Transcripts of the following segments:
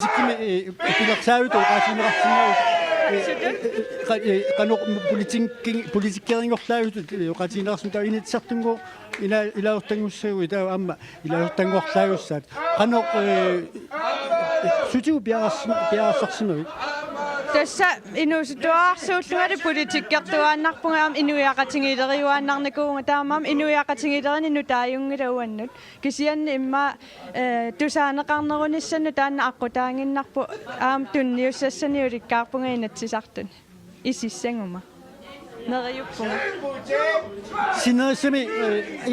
политиккими пилэрсаавит оqaatineqarsinnaavut qano politikkeringorlaavut oqaatineqarsun taa initsartungu ilaurtangussaagu taa amma ilaurtanguorlaagussaat qano sutiu piarassarsimavit tässä inuusituaarsuullugali politikkertuaannarpungaam inuiaqatingiileriuaannarnakuunga taamaam inuiaqatingiilerini nutaajungilaguannut kisianni imma tusaaneqarnerunissanu taanna aqqutaanginnarpu aam tunniussassani ulikkaarpunga inatsisartun isissanguma neriuppunga sinersami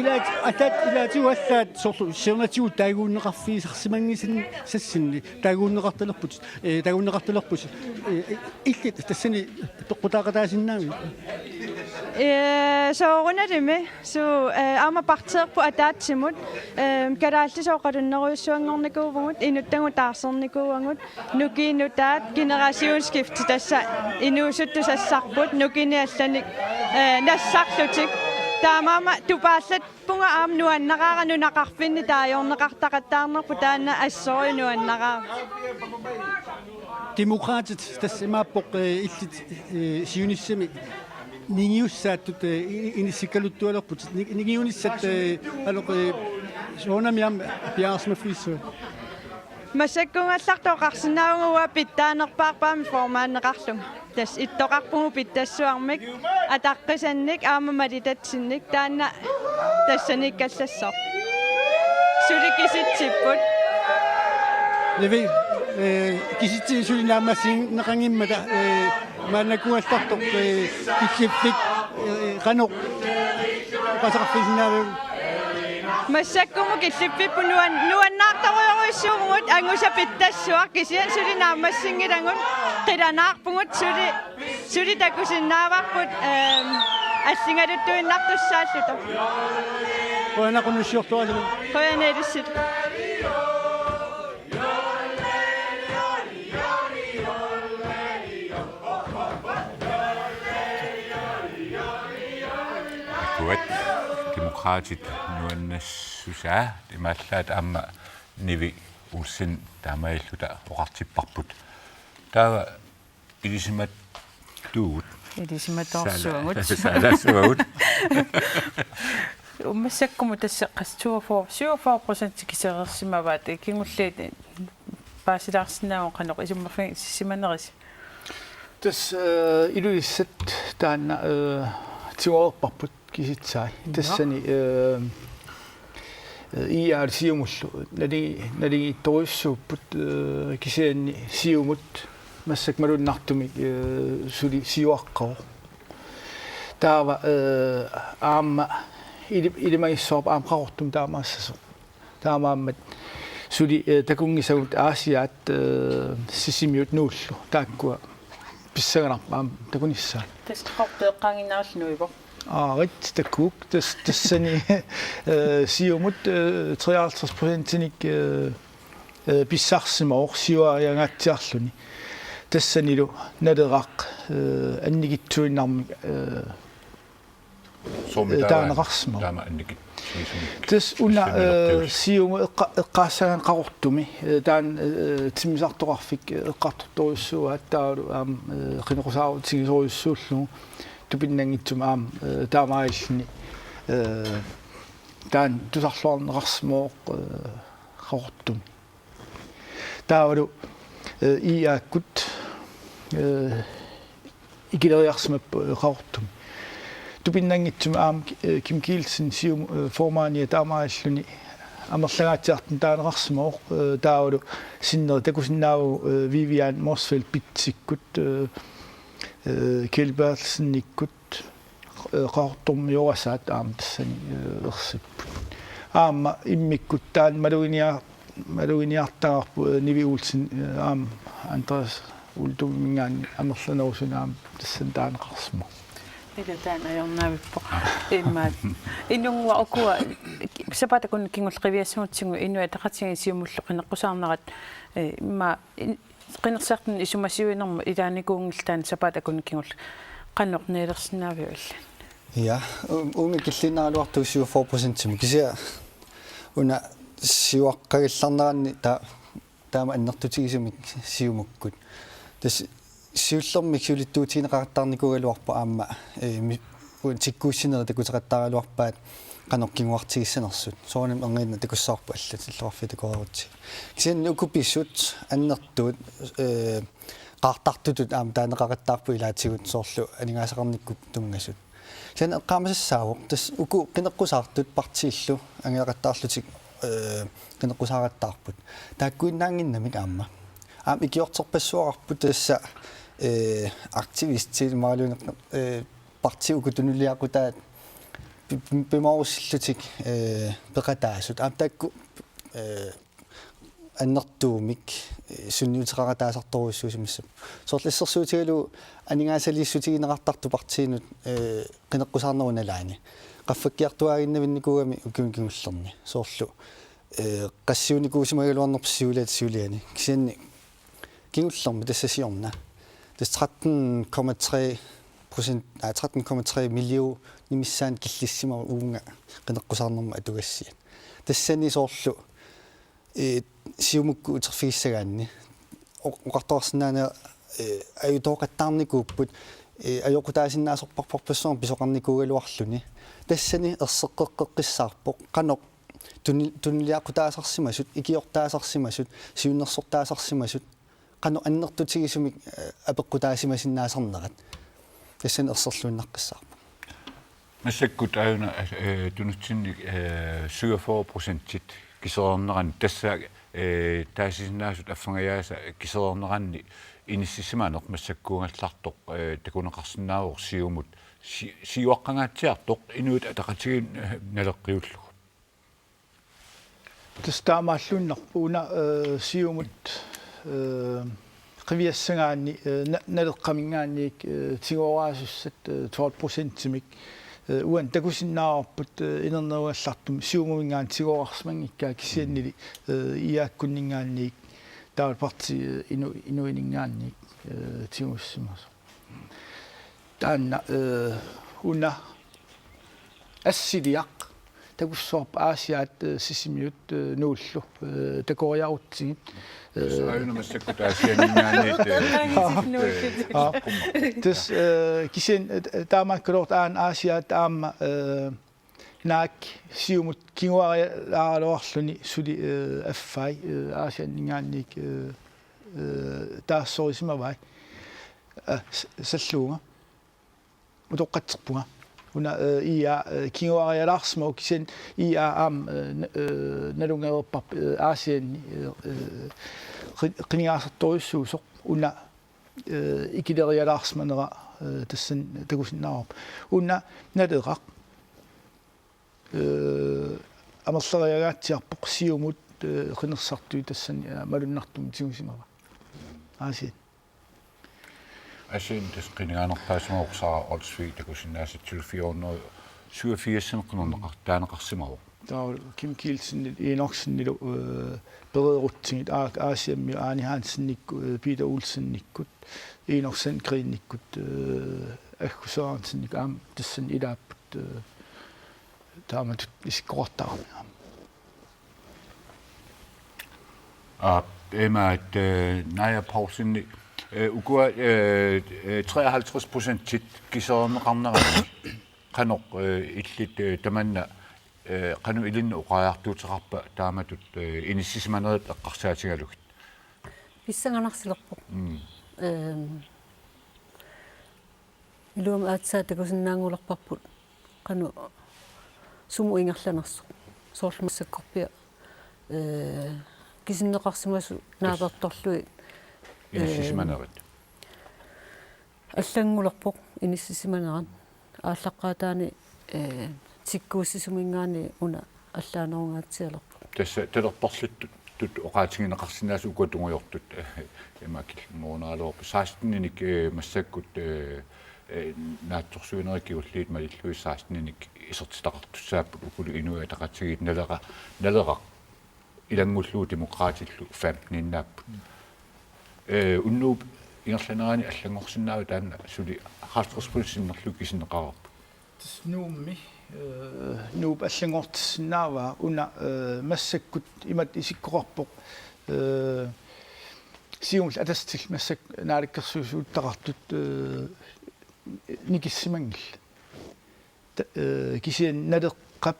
ilaatiuallaat sorlu sirnatiu taaguunneqarfiisarsimangisin sassinni taaguunneqartalerput taaguunneqartalerpus illit tassani peqqutaaqataasinnaavi soorunalimi su aama parteerpu ataatsimut kalaallisooqalunneruissuangornikuuvugut inuttangu taarsernnikuuangut nukiinutaat generationsskifte tassa inuusuttusassarput nukini allani nassarlutik taamaama tupaallatpunga aam nuannaqaara nunaqarfinni taajorneqartaqattaarnerpu taanna assori nuannaqaara demokraatit tassimaappoq illit siunissami ningiussaattut inissikkaluttualerput ningiunissat aloq soonamiam piaarsmaffiissua массаккунгаллартоқарсинааугуа питтаанерпаарпаами формааннеқарлунга тас иттоқарпугу питтассуармик атаққисанник аамамалитатсинник таанна тассаниккаллассоо суликиситсиппут levi kisitsi sulinaammassiin neqangimmata maannakuallарtoq kissippik qanoq qasaqarfisinnaavik массаккуму киллиппиппу нуаннаартаруйоруиссуумут ангуса питтассуар кисиан сулинааммассингилангут қиланаарпугут сули такусиннааварпут аллингалуттуиннартуссааллута qoyanaqunnussiortuarlu qoyanaalissит demokraatit nuannassusaa imaallaat aamma nivi ulsin taamailluta oqartipparput taava ilisimat tuut ilisimatorsuagut salasuagut ummassakkumu tasseqqas 24% kiserersimavaat kingulliit paasilaarsinnaau qanoq isummerfing sissimaneris tas iluissat taanna tiuorparput kisitsai tassani iarsiumullu nali toissuupput kisianni siumut massak malunnartumi suli siuaqqao taava aamma ilimagissoorp aamqaqortum taamaassaso taamaammat suli takungisagut aasiaat sisimiut nuullu taakkua pissaganarpaam takunissaa tasqorpeeqqaanginnaarlunuivo rit takuk tassani siumut 53%nik pissarsimaor siuariangatsiarluni tassanilu naleraq annigitsuinnarmik taaneqarsima taama annigit tas una siumu eqqaassagan qaqortumi taan timisartoqarfik eqqartortorissuat taalu aam qinequsaaru tigisorissuullu tupinnangitsum aam taamaallni taan tusarluarneqarsmooq qaqortum taavalu iaakkut ikileriarsimappu qaqortum tupinnangitsum aam Kim Kielsen sium formaania taamaalluni amerlagaatiartun taaneqarsmooq taavalu sinner takusinnaavu Vivian Morsfeld pitsikkut Kilbertsennikkut qaqortum yorasaat aam tassani ersipput aamma immikkut taan maluiniartaqarpu Nivi Olsen aam Andreas ultumingaan amerlanerusun aam tassan taaneqarsmo Ilutaan ajornaavippo immaat inungua okua sapatakun kingulqiviassuutsingu inua taqatsigi siumullu qineqqusaarnerat imma qinersartun isumasiuinermu ilaanikuungiltaan sapatakun kingul qannorniilersinaaviulla ja umi killinaaluartu 24% kisia una siuaqqagillarneranni ta таама аннертутигисумик сиумуккут тас сиуллэрмик сиулиттуутинеқартарникугалуарпа аама уун тиккууссинера такутеқаттаралуарпаат каноккингуартигиссанерсут сооним ангиинна такуссаарпу аллатиллуарфи такорерутси кисианни укуписсут аннертуут qaartartutut aam taanеқақаттаарпу илаатигут соорлу анигаасақарниккуп тунгасут сан эққаамасассаавоқ тас уку қинеққусаартут партииллу ангиақаттаарлутик қинеққусааратаарпут тааккуиннаангиннамик аама аам икиортерпассуарарпут тасса активистил маалуне парти укутунулиақутаат пимаусиллутик пеқатаасут аам таакку аннертуумик сунниутеқаратаасарторуссуусимассап соорлиссерсуутигалу анигаасалииссутигинеқартарту партиинут қинеққусаарнеруналаани qaffakkiartuaginnavинникугами укимкигуллерни соорлу qassiunikуусимагалуарнерпссиулаат сиулиани кисианни кигуллерми тассасиорна тас 13,3% 13,3 миллион нимиссаан киллиссима уунга qинеққусаарнерма атугассиат тассани соорлу сиумукку утерфигиссагаанни оқарторсинаана аюутоқаттаарникууппут ajokutaasinnaasorparparpassuar pisoqarnikuugaluarluni tassani erseqqeqqeqqissаарpoq qanoq tuniliaqutaasarsimasut ikiortaasarsimasut siunnersortaasarsimasut qano annertutigisumik apeqqutaasimasinnaasarnerat tassani erserluinnaqqissаарpoq массаккут аана тунутсинник 47% кисернеран тасса таасиснаасут аффангаяаса кисернеранни иниссисимаанеқ массаккуунгаллартоқ такунеқарсинаавор сиумут сиуаққангаатсиартоқ инуут атақатигин налеққиуллугу тастаамааллуннарпууна сиумут qiviyassangaanni naleqqamingaanniik tigooraasussat 12%-imik uan takusinnaaarput inerneruallartum siumumingaan tigoorarsmangikkaa kisiannili iyaakkunningaanniik taarparti inuiningaanniik tigussimas taanna una assiliaq takussoorp aasiaat sisimiut nuullu takoriarutsigit аана массаккут аасианингаанниит тас кисен таамаккулорт аан аасиаат аама наак сиумут кингуариалаарлуни сули аффай аасианнингаанник таассорисимавай саллуунга утоққатсерпунга уна иа кингуариалаарсмау кисен иа аам налунгеерпарп аасианни qinigaasartorissuusoq una ikilerialaarsmanera tassan takusinnaarup una naleqaq amerleriagaatsiarpoq siumut qinersartui tassan malunnartum tigusimava aasian асин тас qinigaanерпаасмаорсара олсфи такусиннаасатсул 487 таанеқарсимавоқ таа Kim Kielsen enoksinnilu berederuttingit aasiammi Arne Hansennikku Peter Olsennikkut enoksen Grinnikkut akkusaarensinnik am tassan ilaaput taamat iskortarna emaat naja pausinni ukua 53% kisернеқарнерани qanoq illit tamanna qanu ilinna uqaartuuteqarpa taamatut inissisimanaret eqqarsaatigalugit писсанганарсилерпо илуам аатсаатакусиннаангулерпарпут qanu sumu ingerlanersu soorlumassakkorpia кисиннеқарсимасу нааперторлуи inissisimanaret аллангулерпоқ иниссисиманеран ааллаққаатаани тиккууссисумингаани уна аллаанерунгаатсиалерпо тасса талерпарлуттут тут оqaатигинеқарсинаас укатунгуйортут имакил моонералуорпу 16-ник массаккут наатсорсуинериккиуллиит малиллуи 16-ник исертитақартуссааппут укулу инуа тақатсигит налеqa илангуллуу демократиллу 15-иннааппут уннууп ингерланерани аллангорсинаава таанна сули хаастерспулсиннерлу кисинеқарарпу тснуумми нууп аллангортсинаава уна массаккут имат исиккоқарпоқ сиумл атастил массак нааликкерсуусууттақартут никиссимангил кисиан налеққап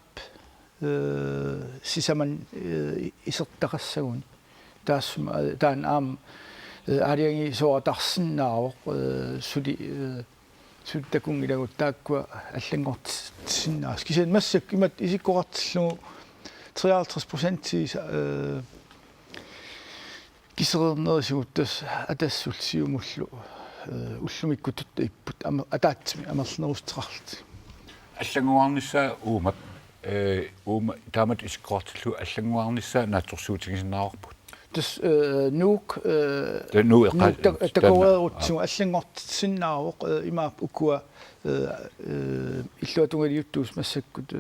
сисаман исертақассагун таассума таан аам арианги соатарсиннаавоқ сули суттакунгилагут тааккуа аллангортсиннаас кисиан массак имат исиккоқартиллугу 53% кисернерисигуттас атассул сиумуллу уллумиккутут иппут атаатсми амерлнерустеқарлти аллангуарнissaа уумат таамат исиккоортиллу аллангуарнissaа наатсорсуутигисинаарпут тас нуук такоорутсуга аллангортсиннаавоқ имаап укуа иллуатунгалиуттуус массаккут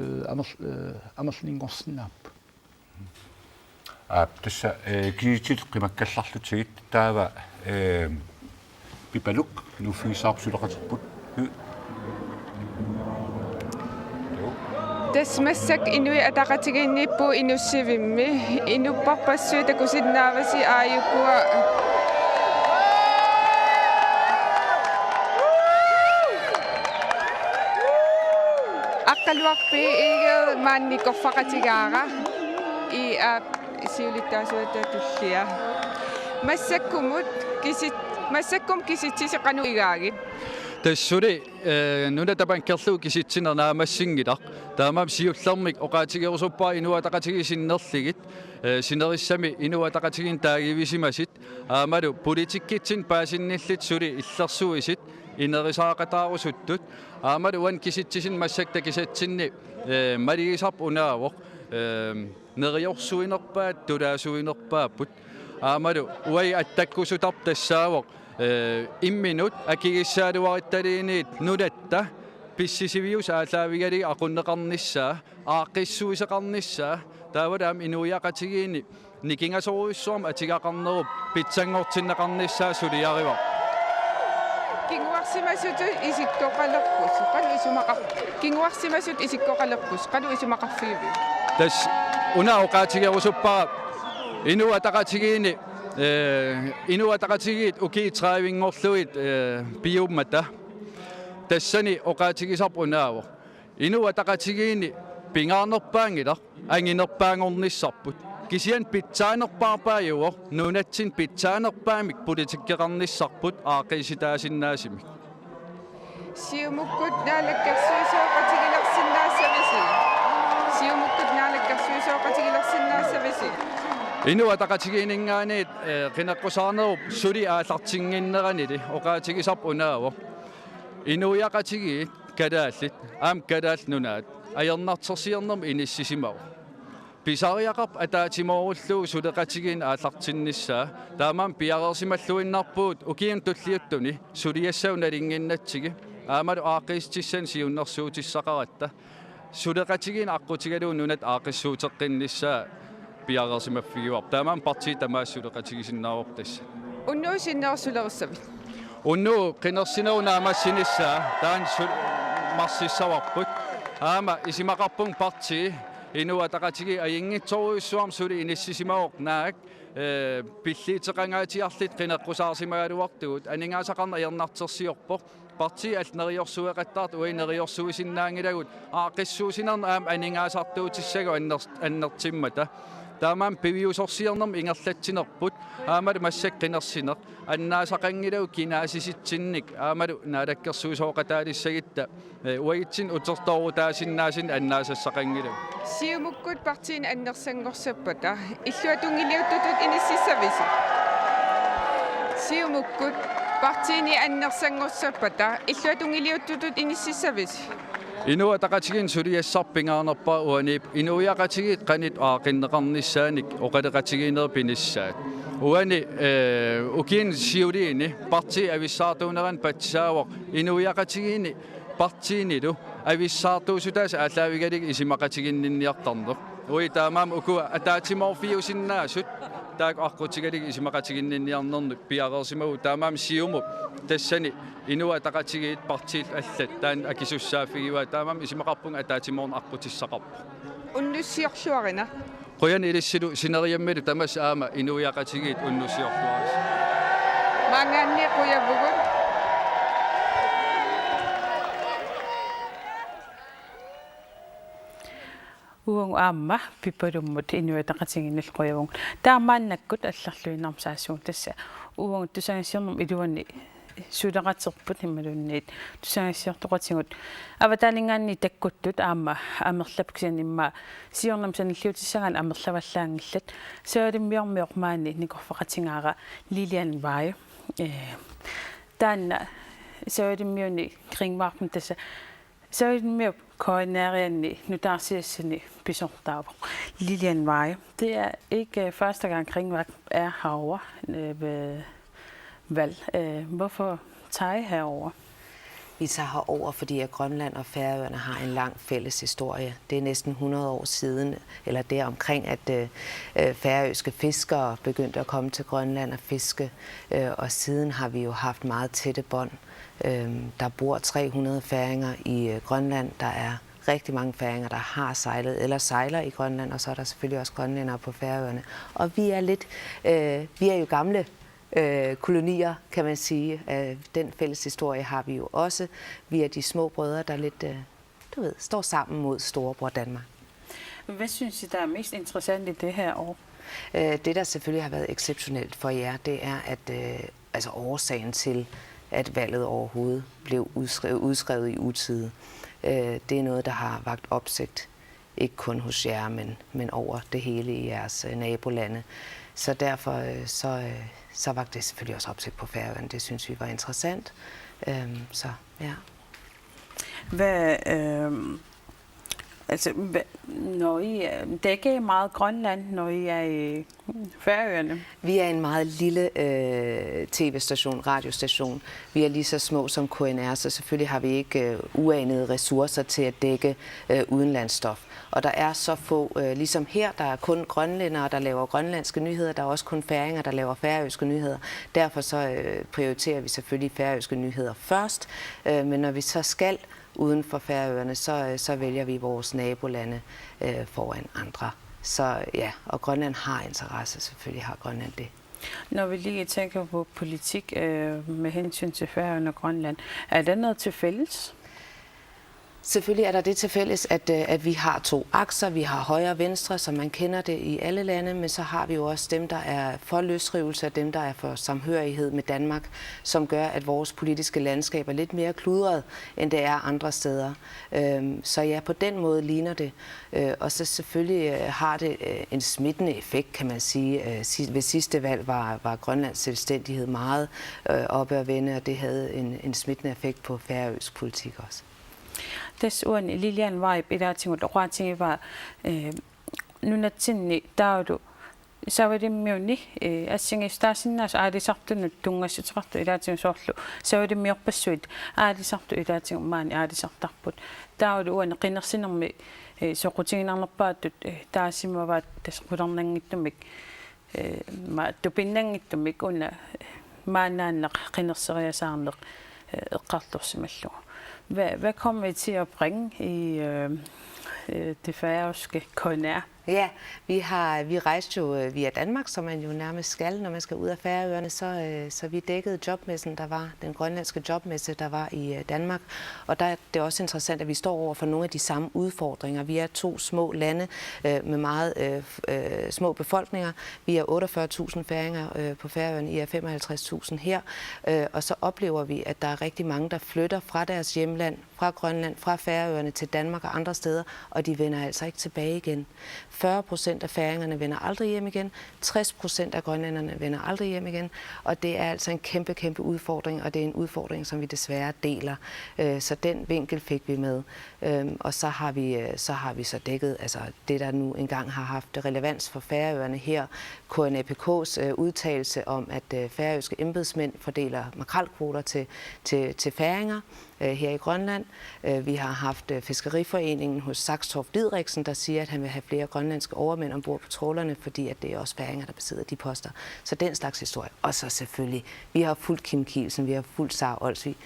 амерлнингорсинаап тасса киитил қимаккалларлутигит таава пипалук нуффигисаарпсулеқатиппут тасмассак инуи атақатигинниппу инуссивимми инуппарпассуи такусиннааваси ааюккуа аққалуарпи иге маанникорфақатигаара и сиулиттаасуата туллиа массаккумут массаккум киситсисеқануигаагит тассули нунатапан керлуу киситсинернаамассингилар таамаам сиуллермик оқаатигерусуппаа инуатақатигисиннерлигит синериссами инуатақатигин таагивисимасит аамалу политиккитсин паасинниллит сули иллерсуисит инерисаақатаарусуттут аамалу уан киситсисин массакта кисатсинни малигисарп унаавоқ нериорсуинерпаат тулаасуинерпааппут аамалу уай аттаккусутар тассаавоқ имминут акигиссаалуаритталиинит нулатта писсисивиус аалаавигалиги aqunneqarnissaa ааққиссуисеқарnissaa таавалаам инуиақатигиини никингасоруиссуарм атигақарнеруп питсангортиннеқарnissaa сулиаривар кингуарсимасут исиккоқалерпус қалу исумақар кингуарсимасут исиккоқалерпус қалу исумақарфиуви тас унаоқаатигерусуппаа инуатақатигиини инуатақатигиит укиитраавингорлуит пиуммата тассани оқаатигисарпу унаава инуатақатигиини пингаарнерпаангилар ангинерпаангорниссарпут кисиан питсаанерпаарпааюо нунатсин питсаанерпаамик политиккеқарниссарпут аақиситаасиннаасимик сиумуккут наалаккерсуисооқатигилерсиннаассависи сиумуккут наалаккерсуисооқатигилерсиннаассависи инуатақатигиинингаанит қинаққусаарнеруп сули аалартингиннеранили оқаатигисарпу унаава инуиақатигиит калааллит аам калаал нунаат аернартерсиернерм иниссисимау писариақарп атаатимооруллуу сулеқатигиин ааллартиннissaа таамаам пиарерсималлуиннарпуут укиун туллиуттуни сулиассау налингиннатсиги аамалу ааққиистиссан сиуннэрсуутиссақаратта сулеқатигиин аққутигалуу нунат аақиссуутеққиннissaа пиарерсимаффигуар таамаам парти тамаассулеқатигисиннаарор тасса уннуусиннерсулерissavit унну қинерсинаунаамассиниссаа таан марсиссаварпут аама исимақарпун парти инуатақатиги аингитсоруиссуарм сули иниссисимаоқ наак пиллиитеқангаатиарлит қинеққусаарсимагалуартугут анингаасақарна аернартерсиорпоқ парти алнериорсуеқаттаарт уинериорсуисиннаангилагут аақиссуусинерна аам анингаасартуутиссагу аннертиммата таамаам пивиусорсиернерм ингерлатсинерпут аамалу массак қинерсинеқ аннаасақангилагу кинаасиситсинник аамалу наалаккерсуисооқатаалиссагитта уагитсин утерторутаасиннаасин аннаасассақангилагу сиумуккут партиин аннерсангорсаппата иллуатунгилиуттутут иниссиссависи сиумуккут партиини аннерсангорсаппата иллуатунгилиуттутут иниссиссависи инуатақатигин сулиассарпингаарнерпаа уанип инуиақатигит қанит аақиннеқарниссааник оқалеқатигинер пиниссаат уани укин сиулиини парти ависсаартуунеран патсаавоқ инуиақатигини партиинилу ависсаартуусутаас аалаавигалиг исимақатигиннинниартарнеқ уи таамаам уку атаатиморфиусиннаасут таак аққутигалиг исимақатигиннинниарнерни пиарерсимагу таамаам сиуму тассани инуатақатигиит партиил аллат таан акисуссааффигива таамаам исимақарпунга атаатиморн аққутиссақарпу уннуссиорлуарина қоян илиссилу синериаммилу тамас аама инуиақатигиит уннуссиорлуарис Ranganni quyavugut. Uang amma piparummut inuataqatinginnal quyavung. Taamaannakkut алларлуинармсаасуун тасса. Уang тусангиссиорнум илуанни сулеқатерпут ималунниит тусангиссиортоқатингут аватаалингаанни таккуттут аама амерлапксиан имма сиорнам саниллиутиссагаан амерлаваллаангиллат саалиммиормиормаани никорфақатингаара Lilian Vej таанна саалиммиуни крингварпун тасса саалиммиу koordinerianni nutaarsissani pisortaavo Lilian Vej. Det er ikke første gang Kringvagt er herovre ved valg. Hvorfor tager I herover? Vi tager herover, fordi at Grønland og Færøerne har en lang fælles historie. Det er næsten 100 år siden, eller deromkring, at færøske fiskere begyndte at komme til Grønland og fiske. Og siden har vi jo haft meget tætte bånd. Der bor 300 færinger i Grønland. Der er rigtig mange færinger, der har sejlet eller sejler i Grønland, og så er der selvfølgelig også grønlændere på Færøerne. Og vi er jo gamle kolonier, kan man sige. Den fælles historie har vi jo også. Vi er de små brødre, der lidt, står sammen mod storebror Danmark. Hvad synes I, der er mest interessant i det her år? Det, der selvfølgelig har været exceptionelt for jer, det er, at årsagen til, at valget overhovedet blev udskrevet i utide. Det er noget, der har vakt opsigt, ikke kun hos jer, men over det hele i jeres nabolande. Så derfor så vagt det selvfølgelig også opsigt på Færøerne. Det synes vi var interessant. Så ja. Når I dækker meget Grønland, når I er i Færøerne? Vi er en meget lille tv-station, radiostation. Vi er lige så små som KNR, så selvfølgelig har vi ikke uanede ressourcer til at dække udenlandsstof. Og der er så få, ligesom her, der er kun grønlændere, der laver grønlandske nyheder. Der er også kun færinger, der laver færøske nyheder. Derfor så prioriterer vi selvfølgelig færøske nyheder først. Men når vi så skal uden for Færøerne, så vælger vi vores nabolande foran andre. Så ja, og Grønland har interesse, selvfølgelig har Grønland det. Når vi lige tænker på politik med hensyn til Færøerne og Grønland, er der noget til fælles? Selvfølgelig er der det til fælles, at vi har to akser. Vi har højre og venstre, som man kender det i alle lande, men så har vi jo også dem, der er for løsrivelse, og dem, der er for samhørighed med Danmark, som gør, at vores politiske landskab er lidt mere kludret, end det er andre steder. Så ja, på den måde ligner det. Og så selvfølgelig har det en smittende effekt, kan man sige. Ved sidste valg var Grønlands selvstændighed meget oppe at vende, og det havde en smittende effekt på færøsk politik også. Desuden Lilian Vej idatingut oqaatigiva nunatsinni taudu savadimmiuni assingistaasinnaas aalisartunut tungassutiqartu ilaatigisorlu savadimmiorpassuit aalisartu ilaatigummaani aalisartarput taudu uani qinersinermi soqutiginarnerpaattut taasimavaat tasqularnangittumik ma tupinnangittumik una maanaanneq qinerseriasaarneq eqqarlursimallugu. Hvad kommer I til at bringe i det færøske KNR? Ja, vi rejste jo via Danmark, som man jo nærmest skal, når man skal ud af Færøerne, så vi dækkede jobmessen, der var den grønlandske jobmesse, der var i Danmark. Og der er det også interessant, at vi står over for nogle af de samme udfordringer. Vi er to små lande med meget små befolkninger. Vi er 48.000 færinger på Færøerne, I er 55.000 her. Og så oplever vi, at der er rigtig mange, der flytter fra deres hjemland, fra Grønland, fra Færøerne til Danmark og andre steder, og de vender altså ikke tilbage igen. 40% af færingerne vender aldrig hjem igen, 60% af grønlænderne vender aldrig hjem igen, og det er altså en kæmpe, kæmpe udfordring, og det er en udfordring, som vi desværre deler. Så den vinkel fik vi med, og så har vi så dækket, altså det, der nu engang har haft relevans for Færøerne her, KNAPK's udtalelse om, at færøske embedsmænd fordeler makrelkvoter til færinger her i Grønland. Vi har haft Fiskeriforeningen hos Saxtorp Didriksen, der siger, at han vil have flere grønlandske overmænd ombord på trålerne, fordi at det er også færinger, der besidder de poster. Så den slags historie. Og så selvfølgelig, vi har fuldt Kim Kielsen, vi har fuldt Sara Olsvig.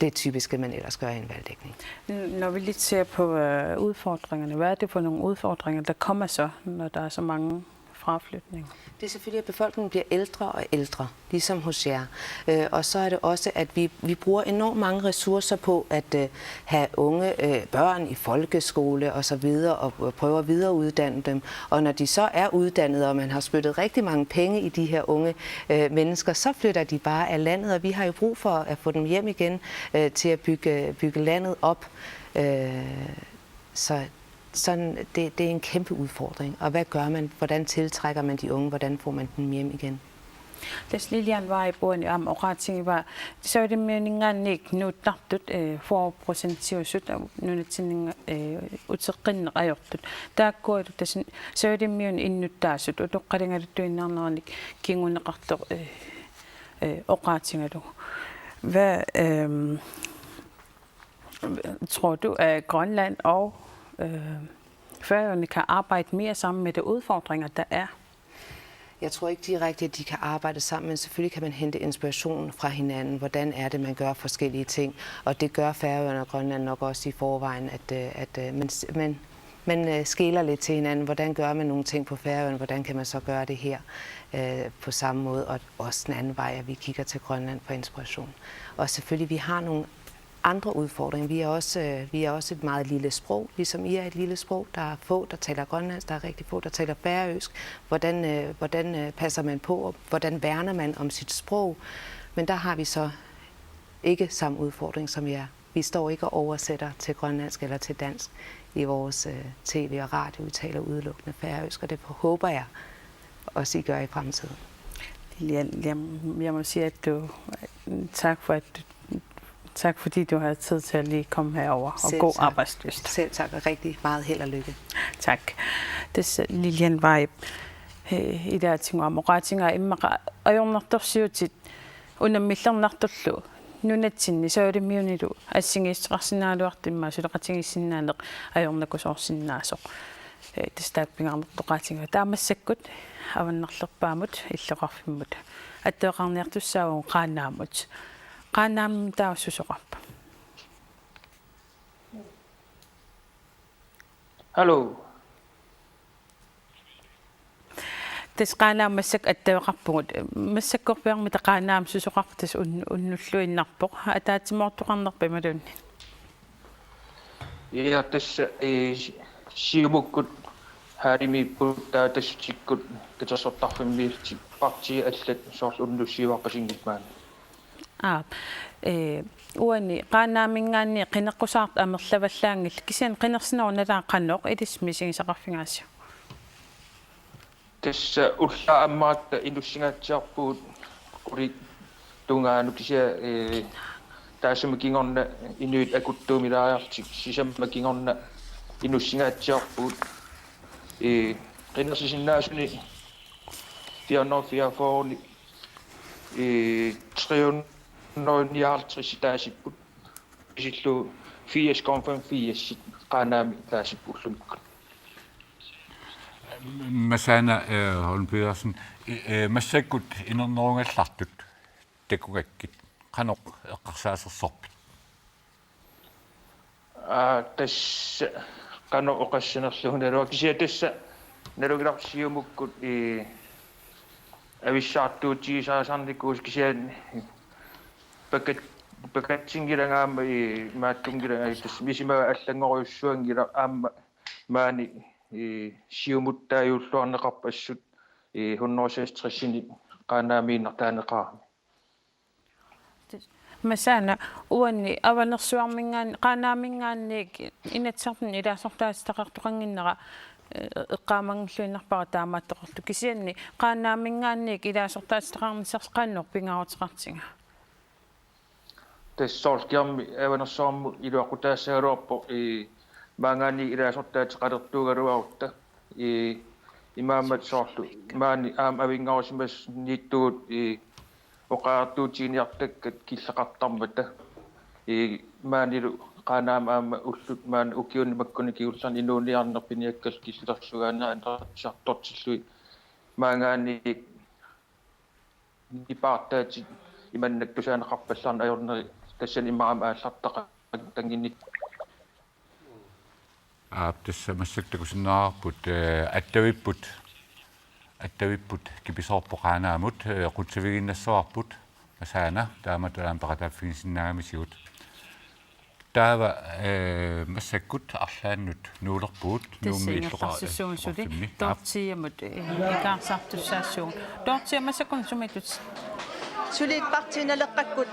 Det er typisk, at man ellers gør i en valgdækning. Når vi lige ser på udfordringerne, hvad er det for nogle udfordringer, der kommer så, når der er så mange fraflytning? Det er selvfølgelig, at befolkningen bliver ældre og ældre, ligesom hos jer. Og så er det også, at vi bruger enormt mange ressourcer på at have unge børn i folkeskole og så videre, og prøve at videreuddanne dem. Og når de så er uddannede, og man har spyttet rigtig mange penge i de her unge mennesker, så flytter de bare af landet, og vi har jo brug for at få dem hjem igen til at bygge landet op. Så sådan, det er en kæmpe udfordring. Og hvad gør man? Hvordan tiltrækker man de unge? Hvordan får man dem hjem igen? Tässä Lilian Vaipuoni am oqaatsingi va saudimmiuningaanniik nuuttartut 4% nunatsinninga uteqqinneqajortut taakkualu tassin saudimmiun innuttaasut utoqqalingaluttuinnaarnernik kinguneqartoq oqaatsingalu hvad tror du at Grønland og Færøerne kan arbejde mere sammen med de udfordringer der er? Jeg tror ikke direkte, at de kan arbejde sammen, men selvfølgelig kan man hente inspiration fra hinanden. Hvordan er det, man gør forskellige ting? Og det gør Færøerne og Grønland nok også i forvejen, at man skeler lidt til hinanden. Hvordan gør man nogle ting på Færøerne? Hvordan kan man så gøre det her på samme måde? Og også den anden vej, at vi kigger til Grønland for inspiration. Og selvfølgelig, vi har nogle andre udfordringer. Vi er også et meget lille sprog, ligesom I er et lille sprog. Der er få, der taler grønlandsk, der er rigtig få, der taler færøsk. Hvordan passer man på, og hvordan værner man om sit sprog? Men der har vi så ikke samme udfordring som jer. Vi står ikke og oversætter til grønlandsk eller til dansk i vores tv og radio. Vi taler udelukkende færøsk, og det håber jeg også I gør i fremtiden. Jeg må sige, at tak fordi du har tid til at lige komme herover og god arbejdslyst. Selv tak, og rigtig meget held og lykke. Tak. Tässä Lilian Vaip idaatinga moqaatinga immaqa ajornartorsiutit unammillernertorlu nunatsinni saudimmiunilu assingiisteqarsinaaluartimmaa suleqatingissinnaaleq ajornakusoorsinnaasoq tässä taappigarnertoqaatinga taamassakut avannarlerpaamut illoqarfimmut atteeqarniartussaagun qaannaamut qaannaam taassusoqarpa. Hallo. Tas qaannaammassak atteeqarpugut massakkorpiarmi taqaannaam susoqarpa tas unnulluinnarpoq ataatsimortuqarnerpimalunni. Ja tässä siumukkut haarimiipput taatassikkut katassortarfimmiilti parti allat soorl unnussiuaqasingitmaan. Uani qaanaamingaanni qineqqusaart amerlavallaangil kisian qinersinornalaa qannoq ilismisigisaqarfingaassu. Tässä ullaammaat inussigaatiarpuut quli tungaanu kisia taasamakingerna inuit akuttuumilaariartik sisammakingerna inussigaatiarpuut qinersisinnaasuni 444 359 taasipput isillu 4,84 qaanaami taasippullumikku. Masana Holm Pedersen massakkut inernerungallartut takugakkit qanoq eqqarsaasersorpit tässä qano oqassanerlugunaluwa kisia tässä nalugilarsiumukkut avissaartuutigisaasarnikuus kisia pakatsingilangaama maattungilanga tässä misimaga allangoriussuangila aamma maani siumuttaajulluarneqarpassut 160 qaanaamiinnertaaneqaarmi. Masana uanni avanersuarmingaan qaanaamingaanniik inatsartin ilaasortaastaqartoqanginnera eqqaamangilluinnerpara taamaattoqortu kisianni qaanaamingaanniik ilaasortaastaqarnisars qaannoq pingaruteqartinga. Tassorkiarmi avanersuarmu iluaqutaassagaluarpo maangani ilaasortaatiqalertuugaluarutta imaammat soorlu maani aam avingarusimas niittuut oqaartuutiiniartakkat killeqartarmata maanilu qaanaam aama ullut maan ukiunnimakkuni kiullan inuuniarnerpiniakkal killersugaana anrartartortillui maangani ipaartaati imannak tusaaneqarpallarna ajorneri tassan immaam aallartaqa tanginnit tässä massattakusinnaarput attavipput аттавиппут киписоорпоqaanaamut qutsaviginnassуарпут асаана тааматаам пакатааффигисиннаагамисигут таава массаккут арлааннут нуулерпуут нууммииллоqarssuunсули тортиамут икаарсартуссаассуун тортиамассакун сумитут сулит партиналеққаккут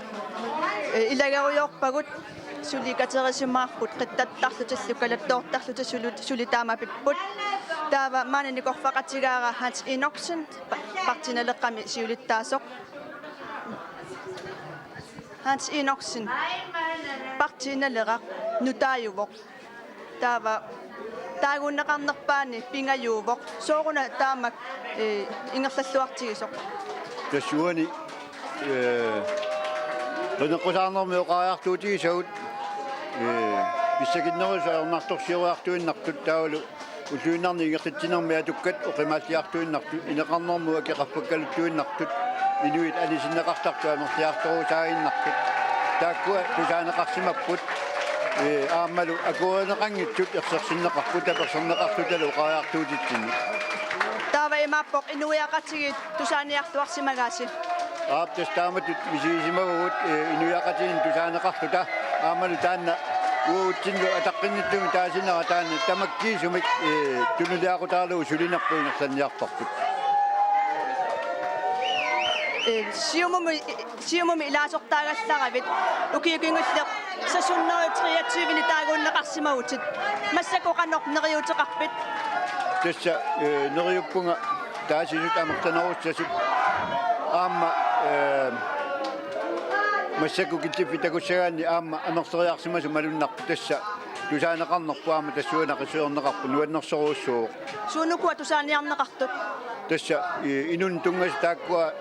илагеруйорпагут суликатерисимаарпут қиттаттарлуталлу калаттоортарлута сулитаамапиппут таава мананикорфақатигаара хат иноксен партиналеққами сиулиттаасоқ хат иноксен партиналеқақ нутаажувоқ таава таагуннеқарнерпаани пингажуувоқ сооруна таамак ингерллуартигисоқ тассуани лунеққусаарнэрми оқариартуутигисагут писсакиннерусаернарторсируартуиннартут таалу уллуиннарни игертитсинерми атуккат оқимааллиартуиннарту инеқарнэрму акеқарпаккалуттуиннартут инуит алисиннеқартарту амерлиарторусаагиннартут тааккуа тусаанеқарсимаппут аамалу акуанеқангитсут ерсерсиннеқарпут таперсернеқартуталу оқариартуутитсини таава имааппоқ инуиақатигит тусааниартуарсимагааси аптас тааматут мисигисимагуут инуиақатигин тусаанеқартута аамалу таанна уутсинну атаққинниттуми таасинера таанна тамаккиисумик тунулиақутаалуу сулинерпуинерсанниарпарпут сиумуми илаасортаагалларавит укиукингуллеқ сасуннериутриатсивини таагууннеқарсимагутит массакоқанеқ нериутеқарпит тасса нериуппунга таасинут амертанеруссасут аама массаку киттиффитакуссагаанни аама амерсериарсимасу малуннарпу тасса тусаанеқарнерпуаама тассуунақисуернеқарпу нуаннерсоруussууоқ суунукуа тусааниарнеқартут тасса инун тунгас тааккуа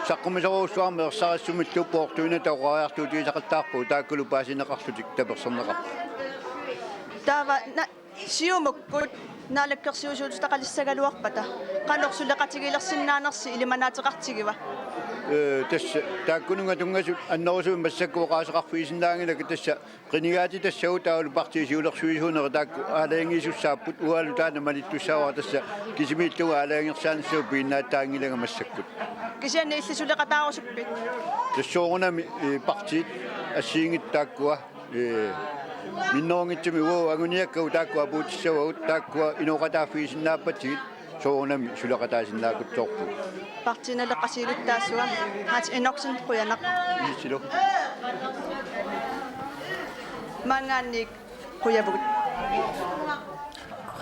саққумисоруuссуарми ерсарассумит туппоортуина таоқариартуутигисақаттаарпу тааккулу паасинеқарлутик таперсернеқарпу таава сиумуккут наалаккерсиусуутустақалиссагалуарпата канорсулеқатигилерсиннаанерси илиманаатеқартигива тасса тааккунунга тунгасут аннерусуми массаккуоқаасеқарфуисиннаангилака тасса қинигаати тассагу таалу партиисиулерсуисуунера таакку аалаангисуссааппут уалу таана малиттуссаавара тасса кисимииллуга аалаангерсаанассуу пииннааттаангилага массаккут кисианни иллисулеқатаарусуппит тассоорунами партиит ассиингит тааккуа минноongitsumi уу агуниаккау тааккуа пуутиссавагут тааккуа иноқатааффигисиннааппатигит соорунами сулеқатаасиннаакутсоорпу партиналеққасиилуттаассуа хат иноксен қуянақ исило мангаанник қуявугут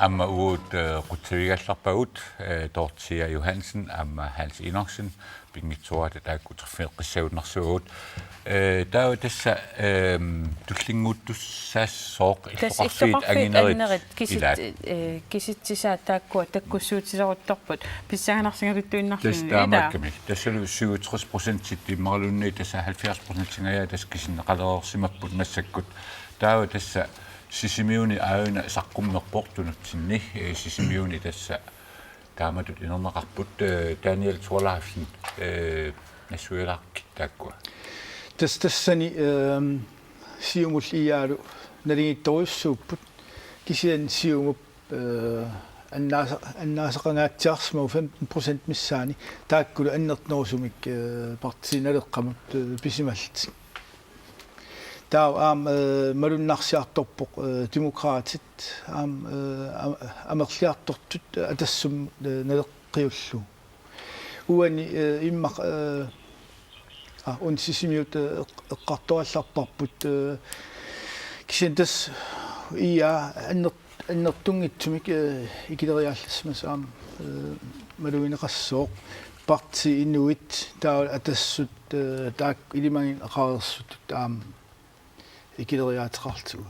Amma uut qutsavigallarpagut Dorthia Johansen amma Hans Enoksen pingitsuat taakkuterfiiqqissaunersugut taawa tassa tullinguuttussaassoq illoqarsuit anginerit киситсисаа тааккуа таккуссуутисерутторпут писсаганарсигалуттуиннарлуни тастаамакками тассалу 37% тиммарлунни тасса 70% тас кисиннеқалерерсимаппут массаккут таава тасса сисимиуни аана саққуммерпортунутсинни сисимиуни тасса тааматут инернеқарпут Daniel Thorlafsen насуиларки тааккуа тассани сиумул иаалу налигитторуссууппут кисиан сиумуп аннаасақангаатсиарсмау 15% миссаани тааккулу аннертнерусумик партиналеққамут писималлит таа малуннарсиарторпоқ демократит амерлиартортут атассум налеққиуллу уани иммақ унсисимиут эққарторалларпарпут кисентас ия аннертунгитсумик икилериаалласмас малуинеқассооқ парти инуит таа атассут таак илимагин ақарерсут икилериаатеқартугу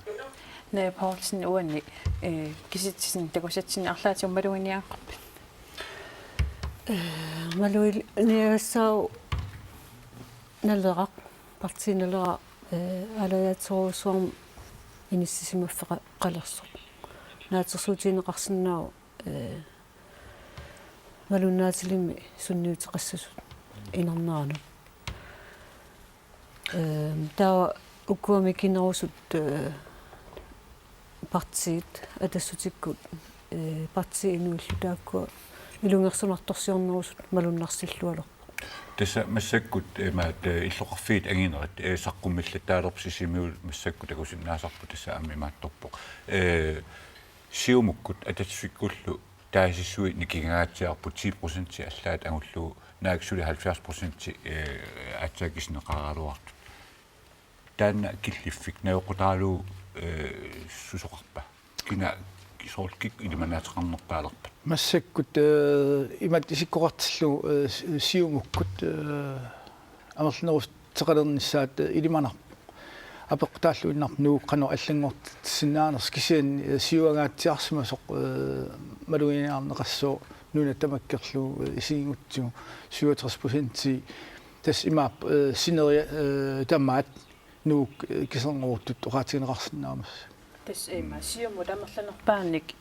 нэ Paulsen уани киситсин такусатсин арлаатиум малуиниааққарпи малуил неассаа налерақ партиналера алаяатеруусуарм иниссисимаффеқа қалерсо наатерсуутинеқарсинаау малуннаатилими сунниутеқассасут инернаану таа уккуами кинерусут партиит атассутиккут партии инуиллу тааккуа илунгерсунарторсиорнерусут малуннарсиллуалу Tässä massakkut maat illoqarfiit anginerat saqqummillattaalerp sisimiul massakkut takusinnaasarpu tassa ammimaattorpo siumukkut atatsikkullu taasissui nikingaatsiarput 10% allaat angullu naaksuli 70% atsaakisneqaraaluartu taanna killiffik naoqutaalu susoqarpa kina kisorkik ilimanaataqarnerpaalerpa массаккут имат исиккоқартиллу сиумуккут амерлнерус теқалернissaат илиманар апеқтааллуиннар нууққано аллангорт синнаанерс кисиан сиуагаатсиарсимасоқ малуиниарнеқассоо нуна тамаккерлу исигингутсигу 67% тас имаап синери тамаат нуук кисернеруттут оqaатигинеқарсинаамас тас сиуму тамерланерпааник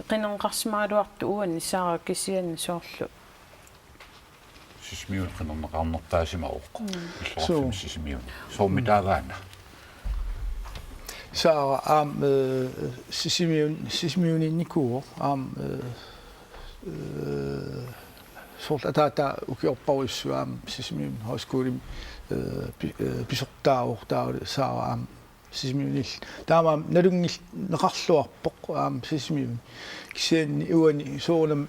qinenqarsimaaluartu uanni saara kisian soorlu sismiun qinernaqarnerpaasimaruqqo illorfim sismiun soormitaagaana saara aam sismiuninnikuu aam sortataata ukiorparuissu aam sismiun højskolen pisortaaruq taale saara aam sismiunil taama nalungil neqarluarpoq aam sismiun kisianni uani soornam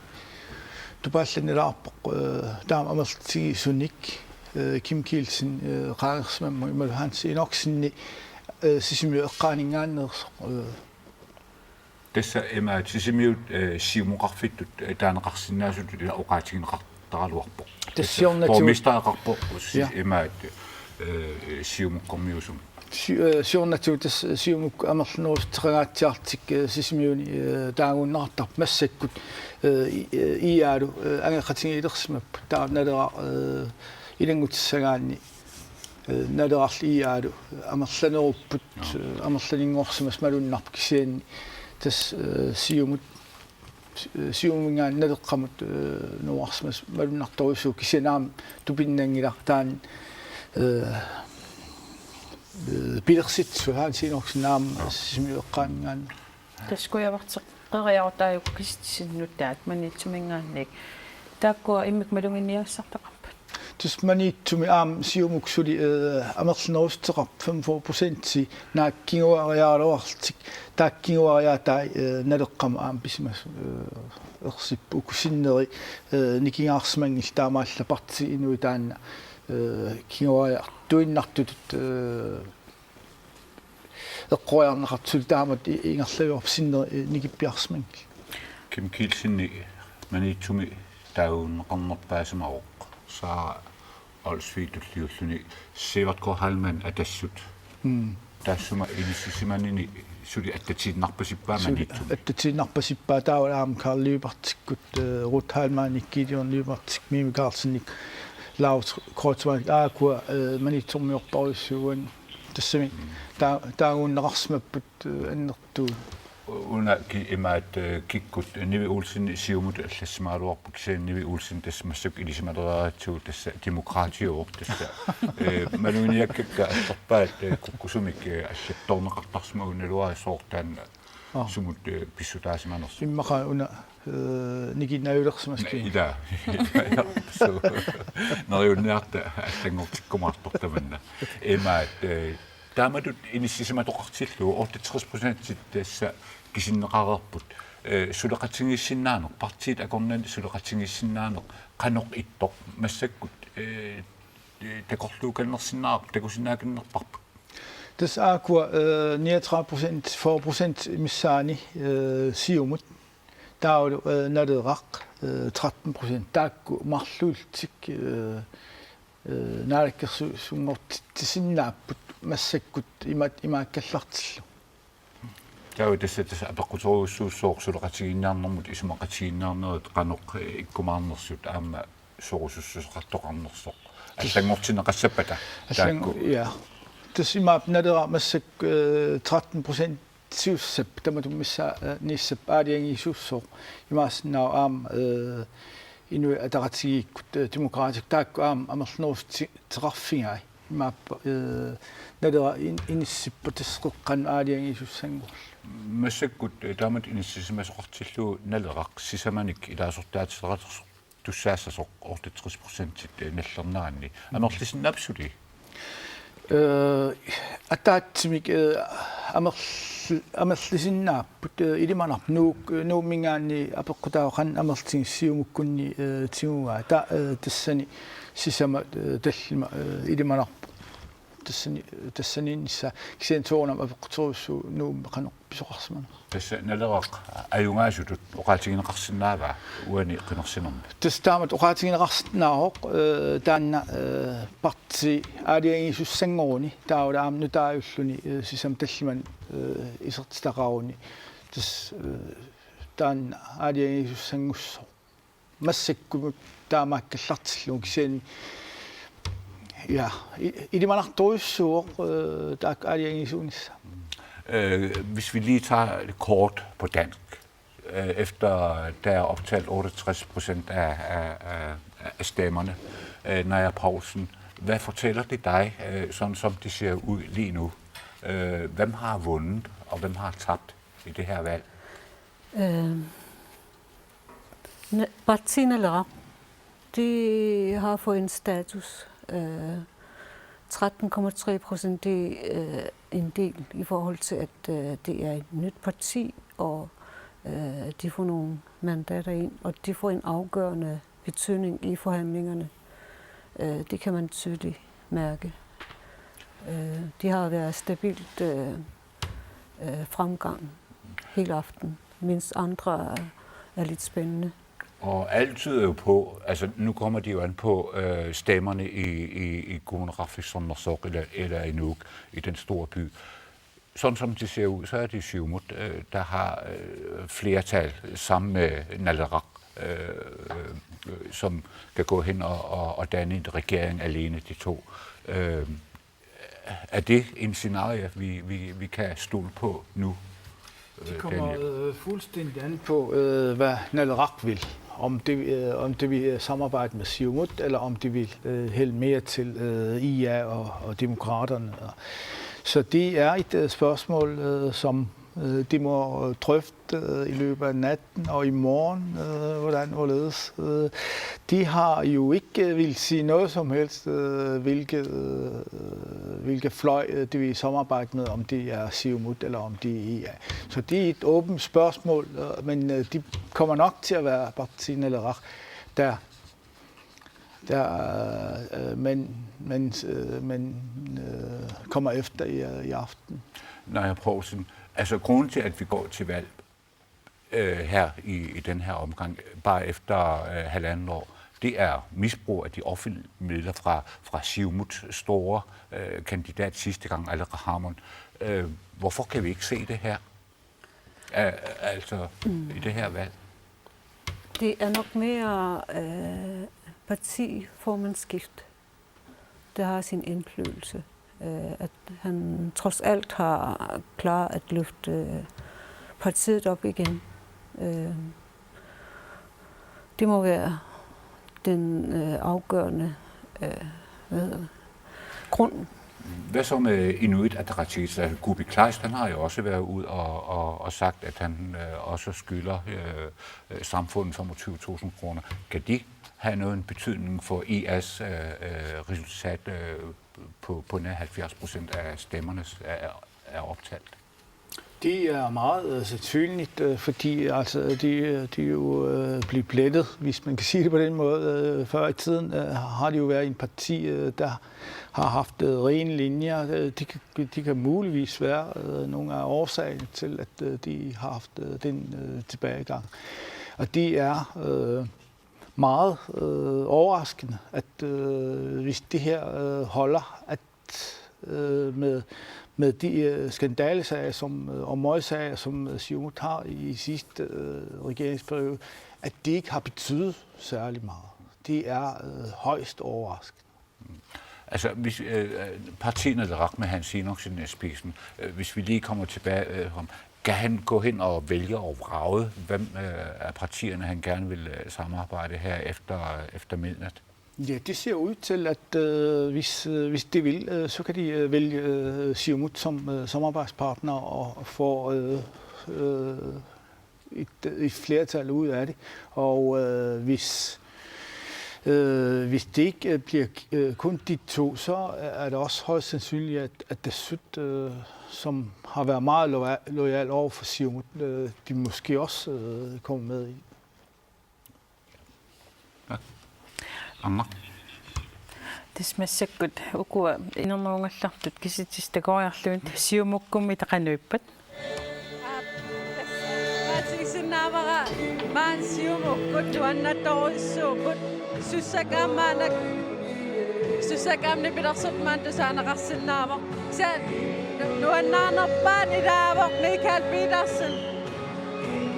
tupaallanilаарpoq taama amertigi sunnik Kim Kielsen qaangersmamma imalu hans inorksinni sismiu eqqaaningaannersoq tässä emaat sisimiut siumuqarfittut taaneqarsinnaasut ila oqaatigineqartaraluarpoq tassiornatu emaat siumuqqormiusum сиорнатуутас сиумук амерлнерустеқагаатсиартик сисмиуни таагууннартар массаккут иаалу ангеқатингилерсимаппу таарналера илангутиссагаанни налерарли иаалу амерланеруппут амерланингорсимас малуннарп кисианни тас сиумут сиумингаан налеққамут нуарсимас малуннарторусуу кисианаам тупиннангилар таан пилерситсу хаан синорсинаам сисмиуэққаангаан таскуявартеққариартааюк кистисиннутаат манитсумингаанник тааккуа иммик малунгинниассартақарпат тусманиитсуми аам сиумуксули амерлнерустеқар 5% нааккигуариаалуарлтик тааккигуариаатай налеққама аам писимас ерсиппу укусиннери никингаарсимангил таамаалла парти инуи таанна кигуариар туиннартутут эққуаярнеқартсул таамат ингерлавиорп синнери никиппиарсимангил Kim Kielsen manitsumi taunneqarnerpaasimaruq saa olsviitulliulluni Sivertko Halman atassut taassuma inissisimanini suli attatiinnarpasippaa manitsumi attatiinnarpasippaa taawalaam Karl Lybertikkut Ruth Halman ikkidiorn Lybertik Mimi Carlsennik Laut Kreuzmann aakua manitsormiorparuissuuan tassami taaguunneqarsmapput annertuu una ki imaat kikkut Nivi Olsen siumut allassimaluarpu kisaan Nivi Olsen tasmassuk ilisimaleraatsuut tassa demokraatioor tassa maluiniakkakka attorpaat kukkusumik allattorneqartarsmagunalua soortaan sumut pissutaasimanersu immaqa una nikinnajulersimaski ida so nariunniarta allangortikkumartortamanna imaat taamatut inissisimatоqartillu 68% tassa kisinneqarerput suleqatingissinnaanoq partiit akornan suleqatingissinnaanoq qanoq ittoq massakkut takorluukannersinnaarp takusinnaakannerparput tas aakua 39% 4% missaani siumut taulu naleraq 13% taakku marluultik naalakkersu sungortittisinnaaput massakkut imaakkallartillu tau tässä apeqqutoruussuussoor suleqatiginnaarnermut isumaqatiginnaarnerit qanoq ikkumaarnersut aamma sorusussuqartoqarnersoq allangortineqassapata taakku ja tas imaap nalera massak 13% siussap tamatumissa nissap aaliangiisuussooq imaassinnaa aam inui ataqatigiikkut demokraatik taakku aam amernerus teqarfingai mappa nadera inissippatisqeqqan aaliangisussangu массаккут таамат иниссисимасоқартиллуу налеқақ сисаманик илаасортаатилератэрсо туссаассасоқ 38% наллернаранни амерлисиннаапсули атаатсимик амерлисиннааппут илиманар нууммингаанни апеққутаоқан амерлтингиссиумуккунни тигугаа тассани сисама таллима илиманарпу тассанинисса кисен тоонам апеққутеруссу нууммеқано писоқарсимана тасса налеқақ аюнгаасутут оқаатигинеқарсинаава уани қинерсинерми тастаамат оқаатигинеқарсинаароқ таанна парти аалиангисуссангоруни таавлаам нутааюллуни сисам таллиман исертитақаруни тас таанна аалиангисуссангуссо массаккумут таамааккаллартиллу кисен ja, ilmanartoissuor tak aliangisuunissa. Hvis vi lige tager det kort på dansk, efter der er optalt 68% af stemmerne, Naja Poulsen, hvad fortæller det dig, sådan som det ser ud lige nu? Hvem har vundet, og hvem har tabt i det her valg? Partierne, de har fået en status. 13,3% det er en del i forhold til, at det er et nyt parti, og de får nogle mandater ind, og de får en afgørende betydning i forhandlingerne. Det kan man tydeligt mærke. De har været stabilt fremgang hele aften, mens andre er lidt spændende. Og alt tyder jo på, altså nu kommer de jo an på stemmerne i Gunnarafisonnersok eller i Nuuk, i den store by. Sådan som det ser ud, så er det Siumut, der har flertal sammen med Nalerak, som kan gå hen og danne en regering alene, de to. Er det en scenarie, vi kan stole på nu? Det kommer fuldstændig an på, hvad Nalerak vil. Om det vil samarbejde med Siumut, eller om de vil hælde mere til IA og demokraterne. Så det er et spørgsmål, som de må drøfte i løbet af natten og i morgen, hvordan hvorledes. De har jo ikke vil sige noget som helst, hvilke fløj de vil samarbejde med, om det er Siumut eller om det er IA. Så det er et åbent spørgsmål, men de kommer nok til at være partiet eller rak, men kommer efter i aften. Naja Poulsen, altså grunden til, at vi går til valg her i den her omgang, bare efter 1,5 år, det er misbrug af de offentlige midler fra Siumuts store kandidat sidste gang, Aleqa Hammond. Hvorfor kan vi ikke se det her, i det her valg? Det er nok mere partiformandsskift, der har sin indflydelse. At han trods alt har klaret at løfte partiet op igen. Det må være den afgørende grund. Hvad så med Inuit Ataqatigiit? Altså, Kuupik Kleist, han har jo også været ud og sagt, at han også skylder samfundet 25.000 kroner. Kan de have noget betydning for IA's resultat på nær 70% af stemmerne er optalt? Det er meget sandsynligt, fordi altså, de jo bliver blættet, hvis man kan sige det på den måde. Før i tiden har de jo været en parti, der har haft rene linjer. De kan muligvis være nogle af årsagerne til, at de har haft den tilbagegang. Og det er meget overraskende, at hvis det her holder, at med de skandalesager og møgsager, som Siumut har i sidste regeringsperiode, at det ikke har betydet særlig meget. Det er højst overraskende. Altså, hvis partierne Nalerak med Hans Enoksen i spidsen, hvis vi lige kommer tilbage, kan han gå hen og vælge og vrage, hvem af partierne han gerne vil samarbejde her efter midnat? Ja, det ser ud til, at hvis de vil, så kan de vælge Siumut som samarbejdspartner og få et flertal ud af det. Og hvis det ikke bliver kun de to, så er det også højst sandsynligt, at det Syd, som har været meget lojal over for Siumut, de måske også kommer med i. Anna? Тисмассаккут укуа инернуунгаллартут киситистакориарлуин сиумуккумми тақануиппат Синавара маан сиумуккут туаннатторуссуукут суссакаамаанак суссакаамни пилерсермаан тусаанеқарсинаава са нуаннаарнерпаат илаавоқ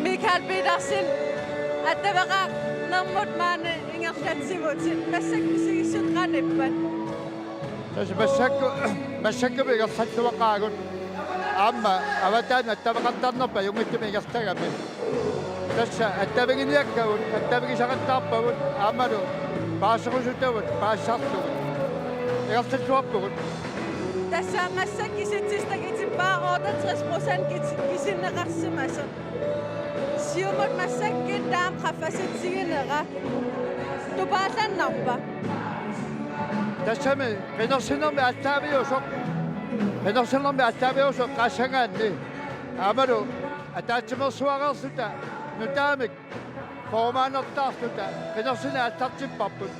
Mikael Petersen аттавеқаа нэрмут маана ингерлатсивутит массаккисигиссутраниппат тас массакку бигерлатсуақаагут аама аватаан аттавеқартарнерпа юнгиттуми игертагами тасса аттавигиниаккавут аттавигисақаттаарпагут аамалу паасерусутавут паассаартугут игертатсуарпугут тасса массаккиситсистагитиппаа 68% кисиннеқарсимаса Siumut massakkin daam khafasit siginera tupaalannarpa тассами пенерсинерми аттаавиусоқ қассангаанни аамалу атаатсимерсуареерсута нутаамик формаанертаартута пенерсина аттартиппарпут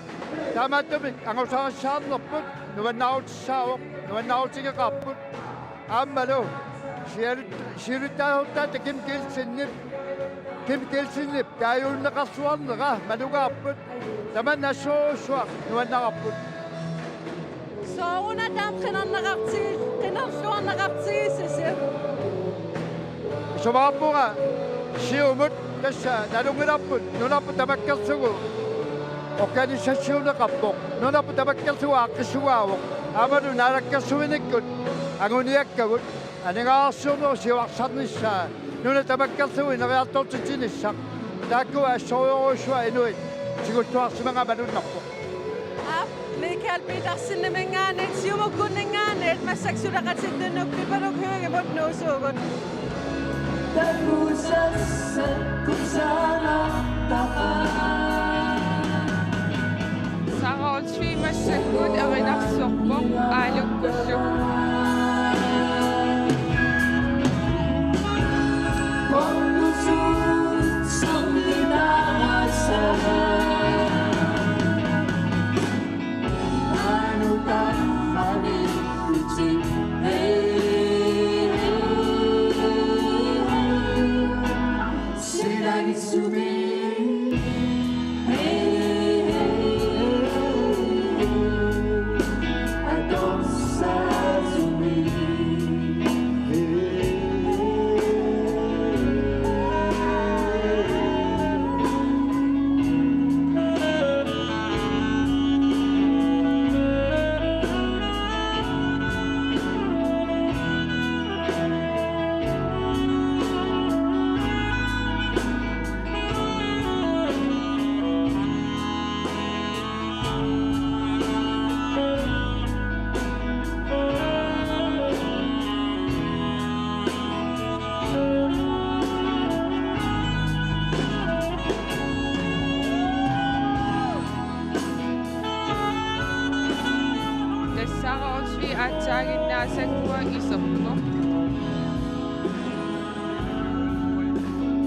таамааттумик ангусаариссаарнерпут нуаннаутигеқарпут аамалу сиалуттаахуртаата Kim Kelsinip, taayuunneqarsuarnera malugaarput tamannaassuusuaq nuannaqarput sooruna taam qinarneqartigisissi sumaarpura siumut tassa nalungilarput nunarput tamakkersugu organisassioneqarpoq nunarput tamakkersugu aqqissugaavoq amalu naalakkersuinikkut anguniakkagut aningaarssuuneru siuarsarnissaa Nuna tamakkalsui nariartortitsinissaq taakkua assoruurussua inuit siguttuarsimanga malunnarpu Mikael Petersen nimingaanet siumukkunninngaanet massaksulaqatittunnukkipanuk hyögimut nuusuugut Takusassa kusaraqtaqa Saraolsvi massakkut erinarsorpoq aalukkullu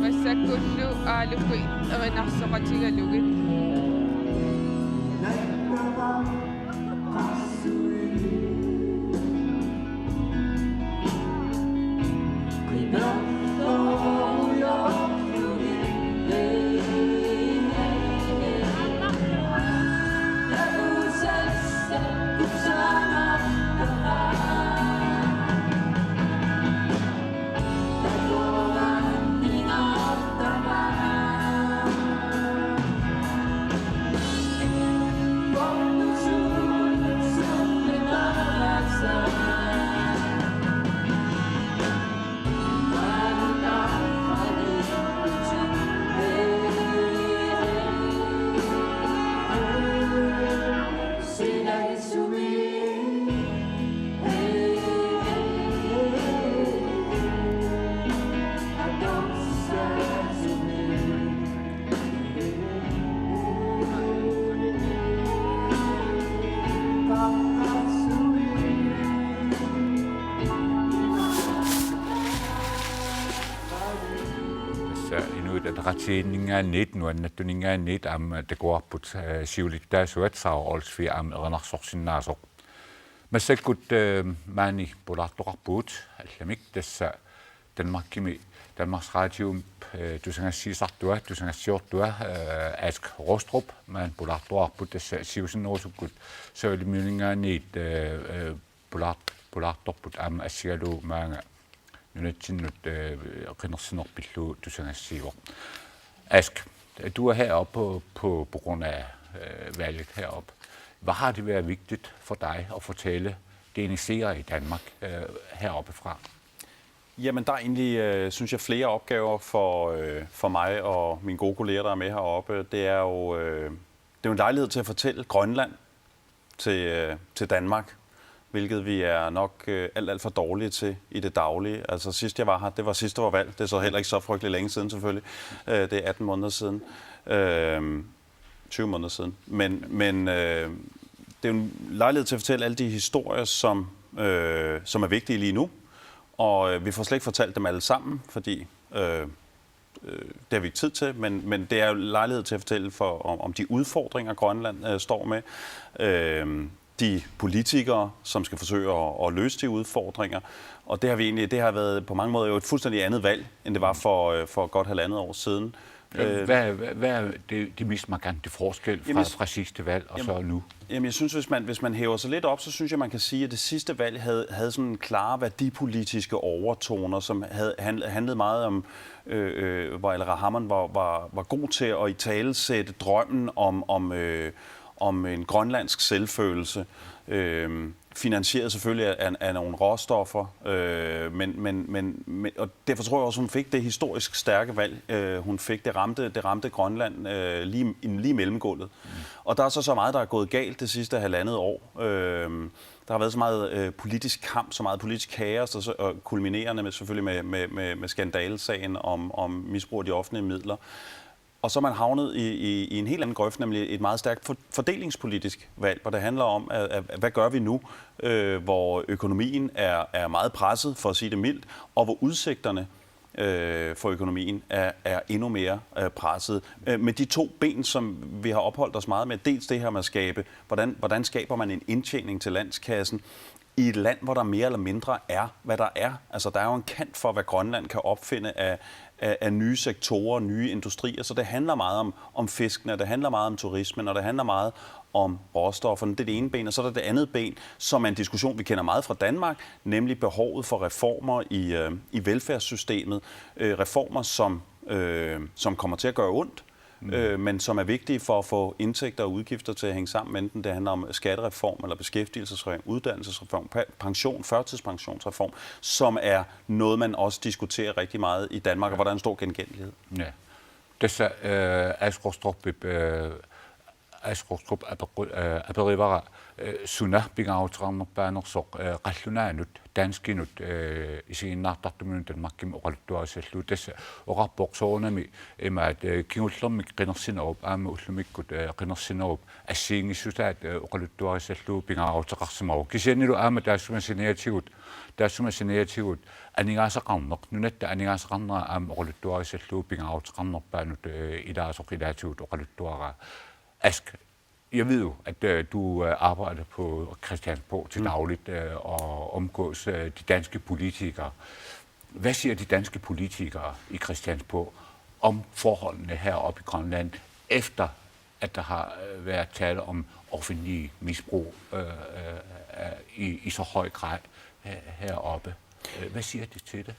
Massakkullu aalukku erinarsoqatigalugit ratsinninga nit nuannattuninga nit am takuarput siulittaasuat saaroolsfi am eranarsorsinnaasor massakkut maani pulartoqarpuut allamik tassa Danmarkimi Danmarks Radio tusangassiisartua tusangassiortua Ask Rostrup man pulartoqarput tassa siusinnorusukkut saalimyulingaaniit pulartorput am assigalu maanga nunatsinut qinnersinerpillu tusangassiivor. Ask, du er heroppe på grund af valget heroppe. Hvad har det været vigtigt for dig at fortælle DNC'ere i Danmark heroppe fra? Jamen, der er egentlig, synes jeg, flere opgaver for mig og mine gode kolleger, der er med heroppe. Det er jo en lejlighed til at fortælle Grønland til Danmark, hvilket vi er nok alt for dårlige til i det daglige. Altså sidst jeg var her, det var sidst der var valg. Det er så heller ikke så frygtelig længe siden selvfølgelig. Det er 18 måneder siden. 20 måneder siden. Men det er jo en lejlighed til at fortælle alle de historier, som er vigtige lige nu. Og vi får slet ikke fortalt dem alle sammen, fordi det har vi ikke tid til. Men det er jo lejlighed til at fortælle om de udfordringer, Grønland står med. De politikere, som skal forsøge at løse de udfordringer. Og det har været på mange måder jo et fuldstændig andet valg, end det var for godt 1,5 år siden. Hvad er det mest markante forskel fra sidste valg og så nu? Jamen, jeg synes, hvis man hæver sig lidt op, så synes jeg, man kan sige, at det sidste valg havde sådan klare værdipolitiske overtoner, som handlede meget om, hvor Al Rahman var god til at italesætte drømmen om en grønlandsk selvfølelse, finansieret selvfølgelig af nogle råstoffer, og derfor tror jeg også, hun fik det historisk stærke valg. Hun fik det ramte Grønland lige mellemgulvet. Og der er så meget, der er gået galt det sidste 1,5 år. Der har været så meget politisk kamp, så meget politisk kaos, og kulminerende selvfølgelig med skandalesagen om misbrug af de offentlige midler. Og så er man havnet i en helt anden grøft, nemlig et meget stærkt fordelingspolitisk valg, hvor det handler om, hvad gør vi nu, hvor økonomien er meget presset, for at sige det mildt, og hvor udsigterne for økonomien er endnu mere presset. Med de 2 ben, som vi har opholdt os meget med, dels det her med at skabe, hvordan skaber man en indtjening til landskassen, i et land, hvor der mere eller mindre er, hvad der er. Altså, der er jo en kant for, hvad Grønland kan opfinde af nye sektorer, nye industrier. Så det handler meget om fiskene, det handler meget om turismen, og det handler meget om råstofferne. Det er det ene ben, og så er der det andet ben, som er en diskussion, vi kender meget fra Danmark, nemlig behovet for reformer i velfærdssystemet. Reformer, som kommer til at gøre ondt, men som er vigtige for at få indtægter og udgifter til at hænge sammen, enten det handler om skattereform eller beskæftigelsesreform, uddannelsesreform, pension, førtidspensionsreform, som er noget, man også diskuterer rigtig meget i Danmark, og hvor der er en stor gengældelighed. Ja. Tässä Ask Rostrup aperivaara suna pingautrannerpaanersoq qallunaanut tanskinut isiginnaartartumunun Danmarkim oqaluttuarisallu tassa oqarpoqsoornami imaat kingullermik qinersinerup aama ullumikkut qinersinerup assiingissusaat oqaluttuarisallu pingaauteqarsimaru kisianilu aama taassumasineatigut aningaasaqarneq nunatta aningaasaqarnera aama oqaluttuarisallu pingaauteqarnerpaanut ilaasoqilaatigut oqaluttuara. Ask, jeg ved jo, at du arbejder på Christiansborg til dagligt og omgås de danske politikere. Hvad siger de danske politikere i Christiansborg om forholdene heroppe i Grønland, efter at der har været tale om offentlig misbrug i så høj grad heroppe? Hvad siger de til det?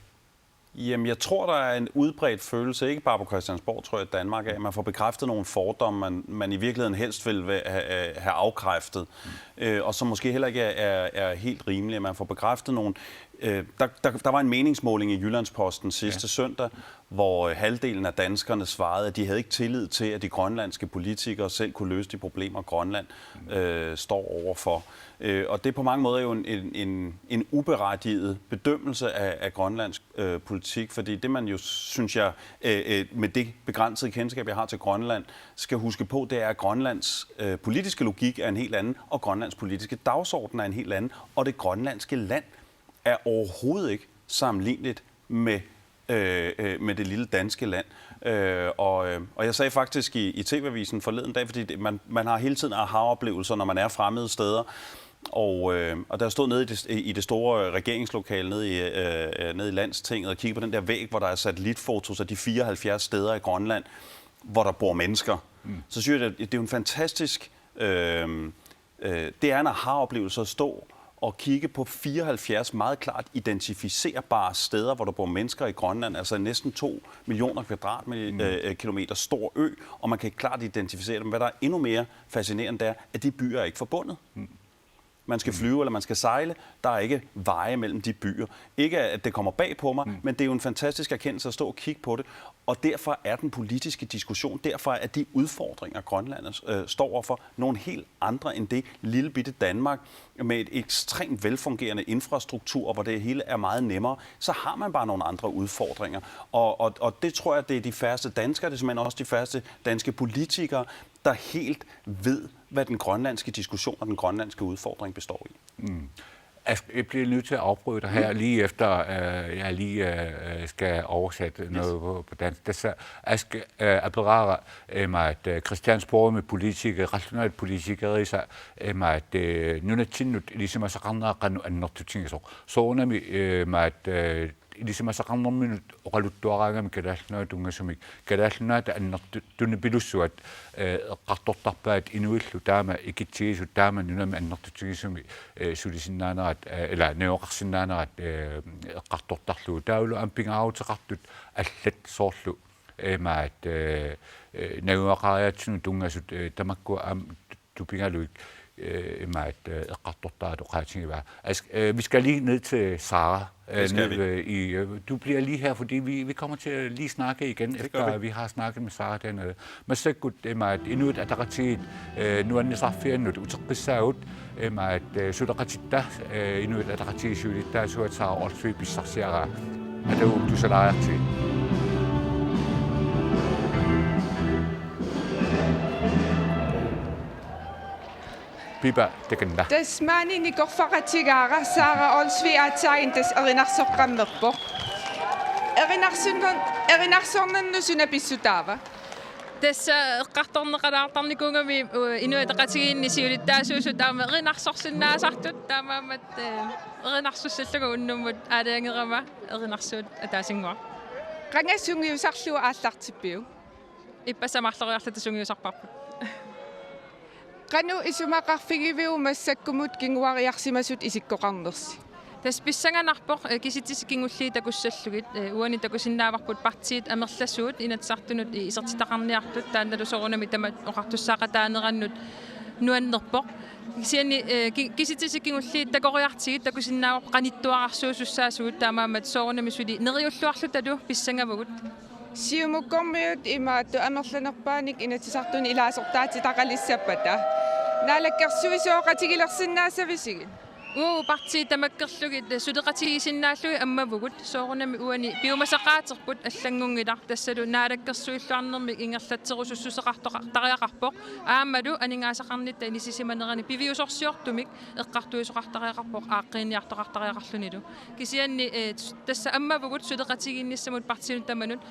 Jamen, jeg tror, der er en udbredt følelse, ikke bare på Christiansborg, tror jeg, i Danmark, at man får bekræftet nogle fordomme, man i virkeligheden helst vil have afkræftet, og som måske heller ikke er helt rimelige. Man får bekræftet nogle... Der var en meningsmåling i Jyllandsposten sidste søndag, hvor halvdelen af danskerne svarede, at de havde ikke tillid til, at de grønlandske politikere selv kunne løse de problemer, Grønland står overfor. Og det er på mange måder jo en uberettiget bedømmelse af grønlandsk politik, fordi det man jo, synes jeg, med det begrænsede kendskab, jeg har til Grønland, skal huske på, det er, at Grønlands politiske logik er en helt anden, og Grønlands politiske dagsorden er en helt anden, og det grønlandske land er overhovedet ikke sammenligneligt med med det lille danske land. Og jeg sagde faktisk i TV-avisen forleden dag, fordi man har hele tiden aha-oplevelser, når man er fremmede steder. Og der stod nede i det store regeringslokale nede i Landstinget og kiggede på den der væg, hvor der er satellitfotos af de 74 steder i Grønland, hvor der bor mennesker. Så synes jeg, det er jo en fantastisk... det er en aha-oplevelse at stå og kigge på 74 meget klart identificerbare steder, hvor der bor mennesker i Grønland, altså næsten 2 millioner kvadratkilometer stor ø, og man kan klart identificere dem. Hvad der er endnu mere fascinerende, er, at de byer er ikke forbundet. Man skal flyve, eller man skal sejle. Der er ikke veje mellem de byer. Ikke at det kommer bag på mig, men det er jo en fantastisk erkendelse at stå og kigge på det. Og derfor er den politiske diskussion, derfor er de udfordringer, Grønland står overfor, nogle helt andre end det lille bitte Danmark med et ekstremt velfungerende infrastruktur, hvor det hele er meget nemmere. Så har man bare nogle andre udfordringer. Og det tror jeg, det er de færreste danskere, det er simpelthen også de færreste danske politikere, der helt ved, hvad den grønlandske diskussion og den grønlandske udfordring består i. Jeg bliver nødt til at afbryde dig her lige efter, jeg lige skal oversætte noget på dansk. Jeg skal apelere med at Christiansborg med politikere, rationelt politikere, med at nu er det ligesom at så med at ligesom at samme minut og lutturaga med kadalna tunga sumik kadalna ta tunne bilussuat qartortarpaat inuillu taama ikitsigis taama nunama annartutsigisumi sulisinnaanarat eller neoqarsinnaanarat qartortarlu taulu ampingaarutaqartut allat soorlu maat naguaqariatsunu tungasut tamakku tupingaluik med et qartortaat oqaatingiva. Vi skal lige ned til Sara. Du bliver lige her, fordi vi kommer til at lige snakke igen, efter vi har snakket med Sara dernede. Men så godt med et inuit ataqatit nu er nisarfiannut utaqissaut med et sudaqatitta inuit ataqatit sulitta suat Sara olsui pissarsiara. Adu tusalaarti. Tasmani nikorfaqatigaara Sara Olsvi atsain tas erinarsoqqammerpo. Erinarsornannusuna pissutaava. Tässä qartorneqalaartarnikungami inuitaqatigiinni siulittaasuusut taama erinarsorsinnaasartut taamaamat erinarsussallagu unnummut aalaangerama erinarsuut ataasingua. Qangassungiusarlua aallartippiu. Ippasamarloriarlata sungiusarparput. Qanu isumaqarfigiviu massakkumut kinguariarsimasut isikkoqarnersi. Tas pissanganarpoq kisitisikingullii takussallugit uani takusinnaavarput partiit amerlassuut inatsartunut isertitaqarniartut taannalusorunami tama oqartussaaqataanerannut nuannerpoq sianni kisitisikingullii takoriartigit takusinnaavarp qanittuaqarsuusussaasuut taamaamat soorunami suli neriulluarlu talu pissangavagut. Siumukkormiut imaattu amerlanerpaanik inatsisartuni ilaasortaati taqalissappata. Naalakkersuisuoqatigilersinnaassavisigit. Partii tamakkerlugit sudeqatigisinnaallui ammavugut soorunami uani piumasaqaaterput allangungilaq tassalu naalakkersuilluarnermi ingerlatserusussuseqartariaqarpoq aammalu aningaasaqarnitta inisisimanerani piviusorsiortumik eqqartuisuqartariaqarpoq aaqqiinniartoqartariaqarlunilu kisianni tassa ammavugut sudeqatiginnissamut partiinut tamanut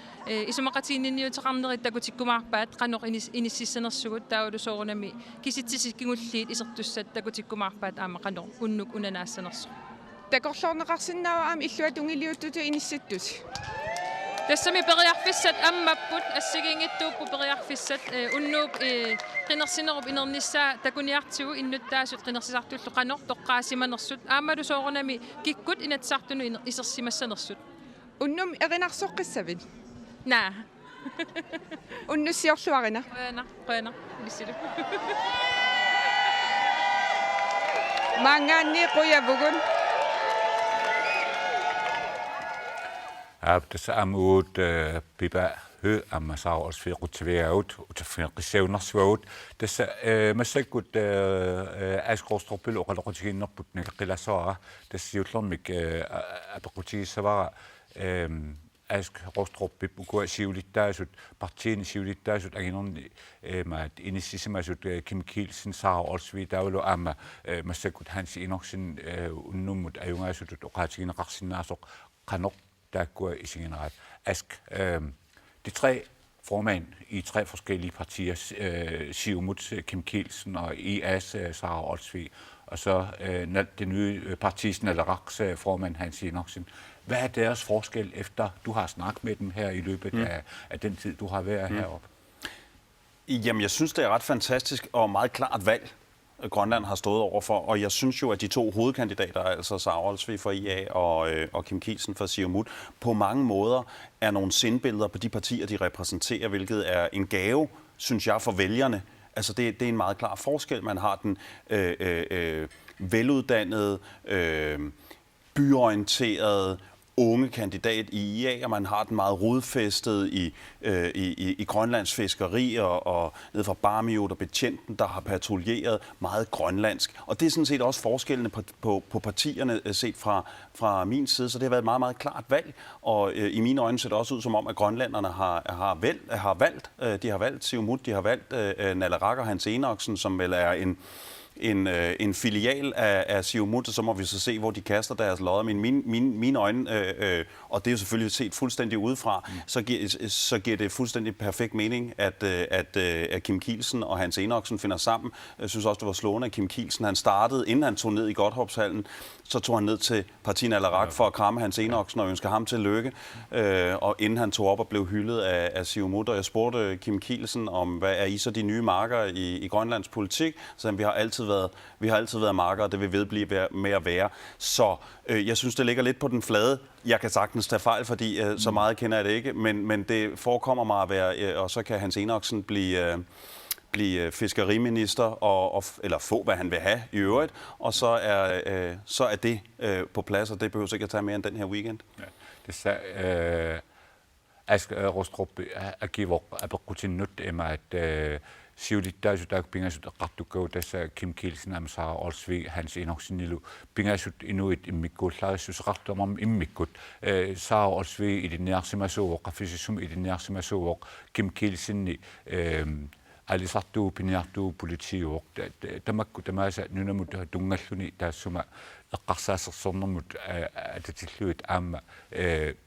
isumaqatiinniuteqarnerit takutikkumaarpaat qanoq inississanersugut taulu soorunami kisittisikingulliit isertussat takutikkumaarpaat aama qanoq unnuk unanaassanersu. Takorlorneqarsinnaava illuatungiliuttutu inissattusi. Tassami periarfissat ammapput assigingittuuppu periarfissat unnuup qinersinerup inernissaa takuniartigu innuttaasut qinersisartullu qanoq toqqaasimanersut aammalu soorunami kikkut inatsartunu isersimassanersut. Unnum erinarsoqqissavit. Naa. Unnussiorluarina. Qana lissilu. Manganni quyavugun. Tässä ammuut pipa hø amma saa også fyrir kutseveaut utafin qissaunersuagut tässä massakkut asqorstropil oqaloqutiginnerput naqqilassara tässä jutlormik apequtigisavara ask rostruppip ukua siulittaasut partiini siulittaasut aginerni maat inissisimasut Kim Kielsen Sara Olsvi taulu amma massakut Hansi Inoksen unnummut ajungaasutut oqaatigineqarsinnaasoq qanoq der går i sin ret. Ask, de 3 formand i 3 forskellige partier, Siumut, Kim Kielsen og IAS, Sara Olsvig, og så det nye partis Naleraqs formand Hans Enoksen. Hvad er deres forskel, efter du har snakket med dem her i løbet af den tid, du har været heroppe? Jamen, jeg synes, det er ret fantastisk og meget klart valg, Grønland har stået overfor. Og jeg synes jo, at de 2 hovedkandidater, altså Sara Olsvig for IA og Kim Kielsen for Siumut, på mange måder er nogle sindbilleder på de partier, de repræsenterer, hvilket er en gave, synes jeg, for vælgerne. Altså, det er en meget klar forskel. Man har den veluddannede, byorienterede, unge kandidat i IA, og man har den meget rodfæstet i Grønlands fiskeri og ned fra Barmiut og betjenten, der har patruljeret meget grønlandsk. Og det er sådan set også forskellene på partierne set fra min side, så det har været et meget, meget klart valg. Og i mine øjne ser det også ud som om, at grønlænderne har valgt Siumut, de har valgt Naleraq og Hans Enoksen, som vel er en filial af Siumut, så må vi så se, hvor de kaster deres lodder. Men mine øjne, og det er jo selvfølgelig set fuldstændig udefra, så giver det fuldstændig perfekt mening, at Kim Kielsen og Hans Enoksen finder sammen. Jeg synes også, det var slående, at Kim Kielsen, han startede, inden han tog ned i Godthåbshallen, så tog han ned til partiet Naleraq for at kramme Hans Enoksen og ønske ham til lykke. Og inden han tog op og blev hyldet af Siumut, og jeg spurgte Kim Kielsen om, hvad er I så de nye marker i Grønlands politik? Så vi har altid været marker, og det vil vedblive med at være. Så jeg synes, det ligger lidt på den flade. Jeg kan sagtens tage fejl, fordi så meget kender jeg det ikke, men det forekommer mig at være, og så kan Hans Enoksen blive fiskeriminister, eller få, hvad han vil have i øvrigt, og så er det på plads, og det behøver sikkert tage mere end den her weekend. Ja, det sagde Ask Rostrup Agivor Abakutinut at siulittasut pingasut qartukkautassa Kim Kielsen Sara Olsvig Hans Enoksen pingasut inuit immikkuullarissus qartamam immikkut Sara Olsvig idinniarsimasuuq qafisissum idinniarsimasuuq Kim Kielsen alisartuu piniartuu politiuuq tamakku tamaasa nunamut tungalluni taassuma eqqarsaasersornermut atatilluit aamma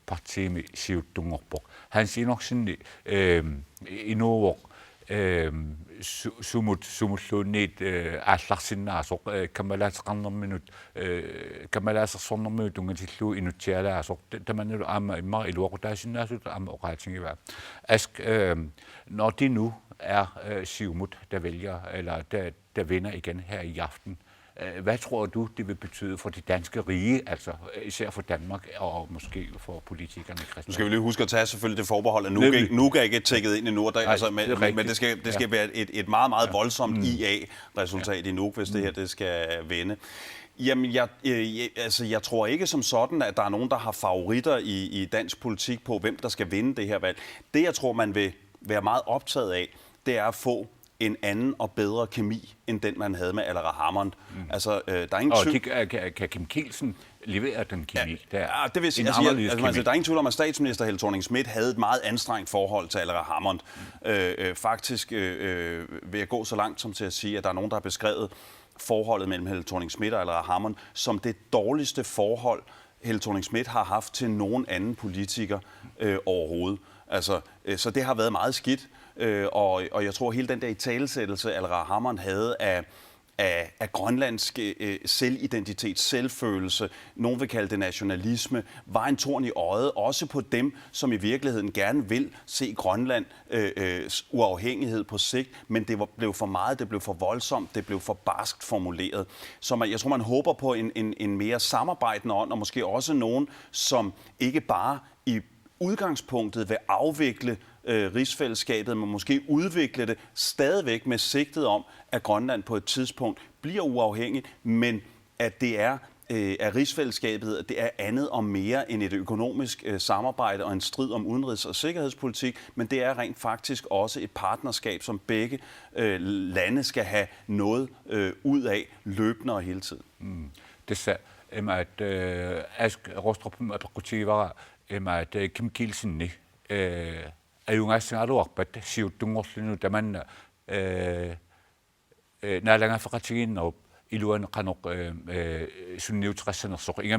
partiimi siuttungorpoq Hans Enoksen inuuq sumulluunniit aallarsinnaasoq kamalaatеqarnerminut kamalaasersornermiut tungatilluu inutsialaasoq tamanulu aamma immar iluoqutaasinnaassut aamma oqaatingivaa ask når de nu er Siumut, der vælger, eller der vinder igen her i aften. Hvad tror du, det vil betyde for de danske rige, altså især for Danmark og måske for politikerne i Christian? Nu skal vi lige huske at tage selvfølgelig det forbehold, at Nuuk er ikke tækket ind endnu, men det skal være et meget, meget voldsomt IA-resultat i Nuuk, hvis det her det skal vende. Jamen, jeg tror ikke som sådan, at der er nogen, der har favoritter i dansk politik på, hvem der skal vinde det her valg. Det, jeg tror, man vil være meget optaget af, det er at få en anden og bedre kemi, end den man havde med Aleqa Hammond. Altså, der er ingen tvivl... Kan Kim Kielsen levere den kemi? Det vil sige, der er ingen tvivl om, at statsminister Helle Thorning-Schmidt havde et meget anstrengt forhold til Aleqa Hammond. Faktisk vil jeg gå så langt som til at sige, at der er nogen, der har beskrevet forholdet mellem Helle Thorning-Schmidt og Aleqa Hammond som det dårligste forhold, Helle Thorning-Schmidt har haft til nogen anden politiker overhovedet. Altså, så det har været meget skidt, og jeg tror, hele den der italesættelse, Aleqa Hammond havde af grønlandsk selvidentitet, selvfølelse, nogen vil kalde det nationalisme, var en torn i øjet, også på dem, som i virkeligheden gerne vil se Grønland uafhængighed på sigt, men det blev for meget, det blev for voldsomt, det blev for barskt formuleret. Så jeg tror, man håber på en mere samarbejdende ånd, og måske også nogen, som ikke bare i udgangspunktet vil afvikle rigsfællesskabet, men måske udvikle det stadigvæk med sigtet om, at Grønland på et tidspunkt bliver uafhængigt, men at det er af rigsfællesskabet, det er andet og mere end et økonomisk samarbejde og en strid om udenrigs- og sikkerhedspolitik, men det er rent faktisk også et partnerskab, som begge lande skal have noget ud af løbende og hele tiden. Det sagde at Ask Rostrup Abakutivara at Kim Kielsen ayungaassingaluarpat siuttungorlunu tamanna naalangafaqatigiinnerup iluan qanoq sunniuteqassanersoq